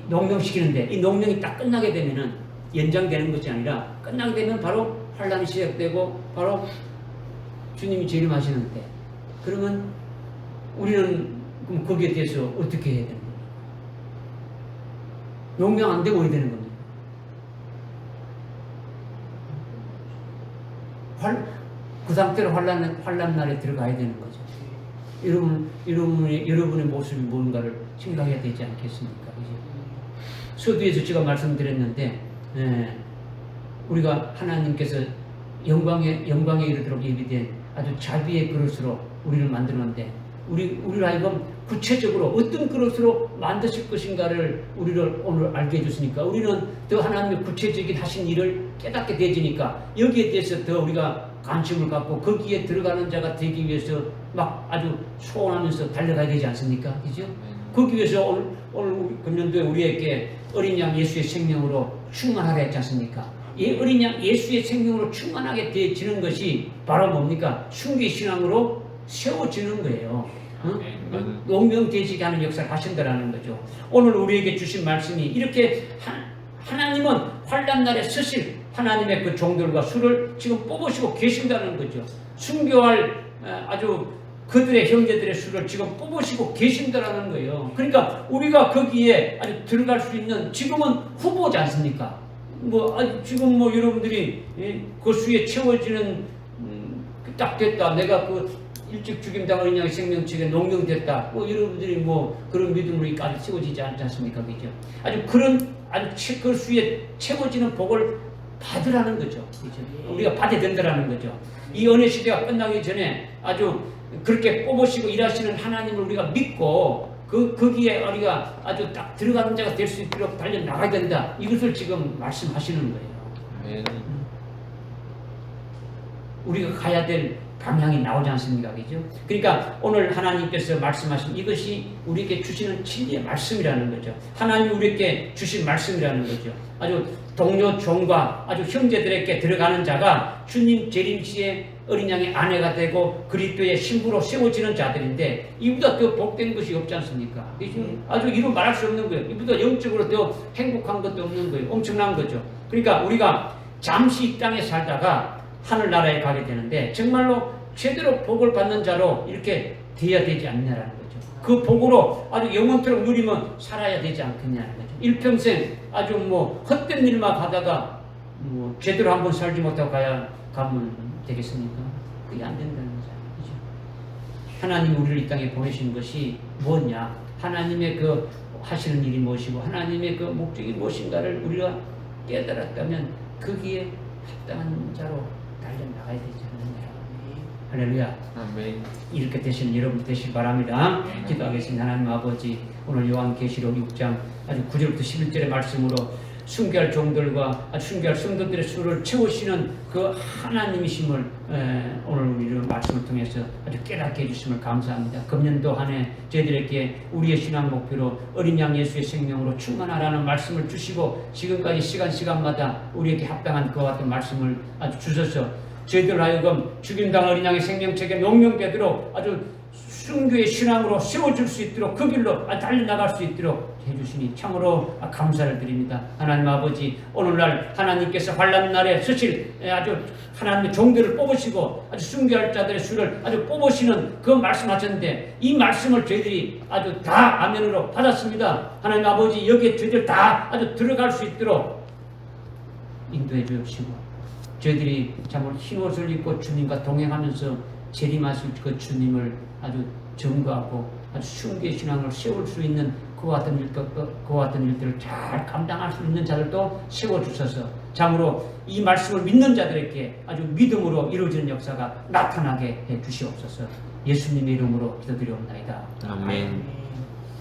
농명시키는데 이 농명이 딱 끝나게 되면은 연장되는 것이 아니라 끝나게 되면 바로 환란이 시작되고 바로 주님이 재림하시는데 그러면 우리는 그럼 거기에 대해서 어떻게 해야 되는 겁니까? 농명 안 되고 어디 되는 겁니까? 그 상태로 환란 날에 들어가야 되는 거죠. 여러분의 모습이 뭔가를 생각해야 되지 않겠습니까? 서두에서 제가 말씀드렸는데 우리가 하나님께서 영광에 이르도록 예비된 아주 자비의 그릇으로 우리를 만들었는데 우리를 하여금 구체적으로 어떤 그릇으로 만드실 것인가를 우리를 오늘 알게 해줬으니까 우리는 더 하나님의 구체적인 하신 일을 깨닫게 되지니까 여기에 대해서 더 우리가 관심을 갖고 거기에 들어가는 자가 되기 위해서 막 아주 소원하면서 달려가야 되지 않습니까? 그죠? 거기 위해서 오늘 금년도에 우리에게 어린 양 예수의 생명으로 충만하게 했지 않습니까? 이 어린 양 예수의 생명으로 충만하게 되어지는 것이 바로 뭡니까? 순교의 신앙으로 세워지는 거예요. 농명되지게 하는 역사를 하신다라는 거죠. 오늘 우리에게 주신 말씀이 이렇게 하나님은 환난 날에 서실 하나님의 그 종들과 수를 지금 뽑으시고 계신다는 거죠. 순교할 아주 그들의 형제들의 수를 지금 뽑으시고 계신다라는 거예요. 그러니까 우리가 거기에 아주 들어갈 수 있는 지금은 후보지 않습니까? 지금 여러분들이 그 수에 채워지는 딱 됐다. 내가 그 일찍 죽임당한 양의 생명책에 농명됐다. 여러분들이 그런 믿음으로까지 채워지지 않지 않습니까? 그죠? 아주 그 수에 채워지는 복을 받으라는 거죠. 그죠? 우리가 받아야 된다라는 거죠. 이 은혜 시대가 끝나기 전에 아주 그렇게 뽑으시고 일하시는 하나님을 우리가 믿고 거기에 우리가 아주 딱 들어가는 자가 될 수 있도록 달려 나가야 된다. 이것을 지금 말씀하시는 거예요. 우리가 가야 될 방향이 나오지 않습니까? 그죠? 그러니까 오늘 하나님께서 말씀하신 이것이 우리에게 주시는 진리의 말씀이라는 거죠. 하나님이 우리에게 주신 말씀이라는 거죠. 아주 동료 종과 아주 형제들에게 들어가는 자가 주님 재림 시에 어린 양의 아내가 되고 그리스도의 신부로 세워지는 자들인데 이보다 더 복된 것이 없지 않습니까? 아주 이루 말할 수 없는 거예요. 이보다 영적으로 더 행복한 것도 없는 거예요. 엄청난 거죠. 그러니까 우리가 잠시 이 땅에 살다가 하늘나라에 가게 되는데 정말로 제대로 복을 받는 자로 이렇게 되어야 되지 않냐라는 거죠. 그 복으로 아주 영원토록 누리면 살아야 되지 않겠냐는 거죠. 일평생 아주 헛된 일만 하다가 뭐 제대로 한번 살지 못하고 가면 되겠습니까? 그게 안 된다는 거죠. 그죠? 하나님이 우리를 이 땅에 보내신 것이 뭐냐? 하나님의 그 하시는 일이 무엇이고 하나님의 그 목적이 무엇인가를 우리가 깨달았다면 거기에 합당한 자로 달려나가야 되지 않느냐. 할렐루야. 아멘. 이렇게 되시는 여러분 되시기 바랍니다. 네. 기도하겠습니다. 하나님 아버지, 오늘 요한계시록 6장 아주 9절부터 11절의 말씀으로 순교할 종들과 아주 순교할 성도들의 수를 채우시는 그 하나님이심을 오늘 우리를 말씀을 통해서 아주 깨닫게 해주심을 감사합니다. 금년도 한 해 저희들에게 우리의 신앙 목표로 어린 양 예수의 생명으로 충만하라는 말씀을 주시고 지금까지 시간마다 우리에게 합당한 그와 같은 말씀을 아주 주셔서 저희들 하여금 죽임당 어린 양의 생명책에 용명되도록 아주 순교의 신앙으로 세워줄 수 있도록 그 길로 달려나갈 수 있도록 해주시니 참으로 감사를 드립니다. 하나님 아버지, 오늘날 하나님께서 환난 날에 서실 아주 하나님의 종들을 뽑으시고 아주 순교할 자들의 수를 아주 뽑으시는 그 말씀하셨는데 이 말씀을 저희들이 아주 다 아멘으로 받았습니다. 하나님 아버지, 여기에 저희들 다 아주 들어갈 수 있도록 인도해 주시고 저희들이 참으로 흰 옷을 입고 주님과 동행하면서 재림하실 그 주님을 아주 증거하고 아주 순교의 신앙을 세울 수 있는 그와 같은 일들을 잘 감당할 수 있는 자들도 세워주셔서 참으로 이 말씀을 믿는 자들에게 아주 믿음으로 이루어지는 역사가 나타나게 해 주시옵소서. 예수님의 이름으로 기도드리옵나이다. 아멘.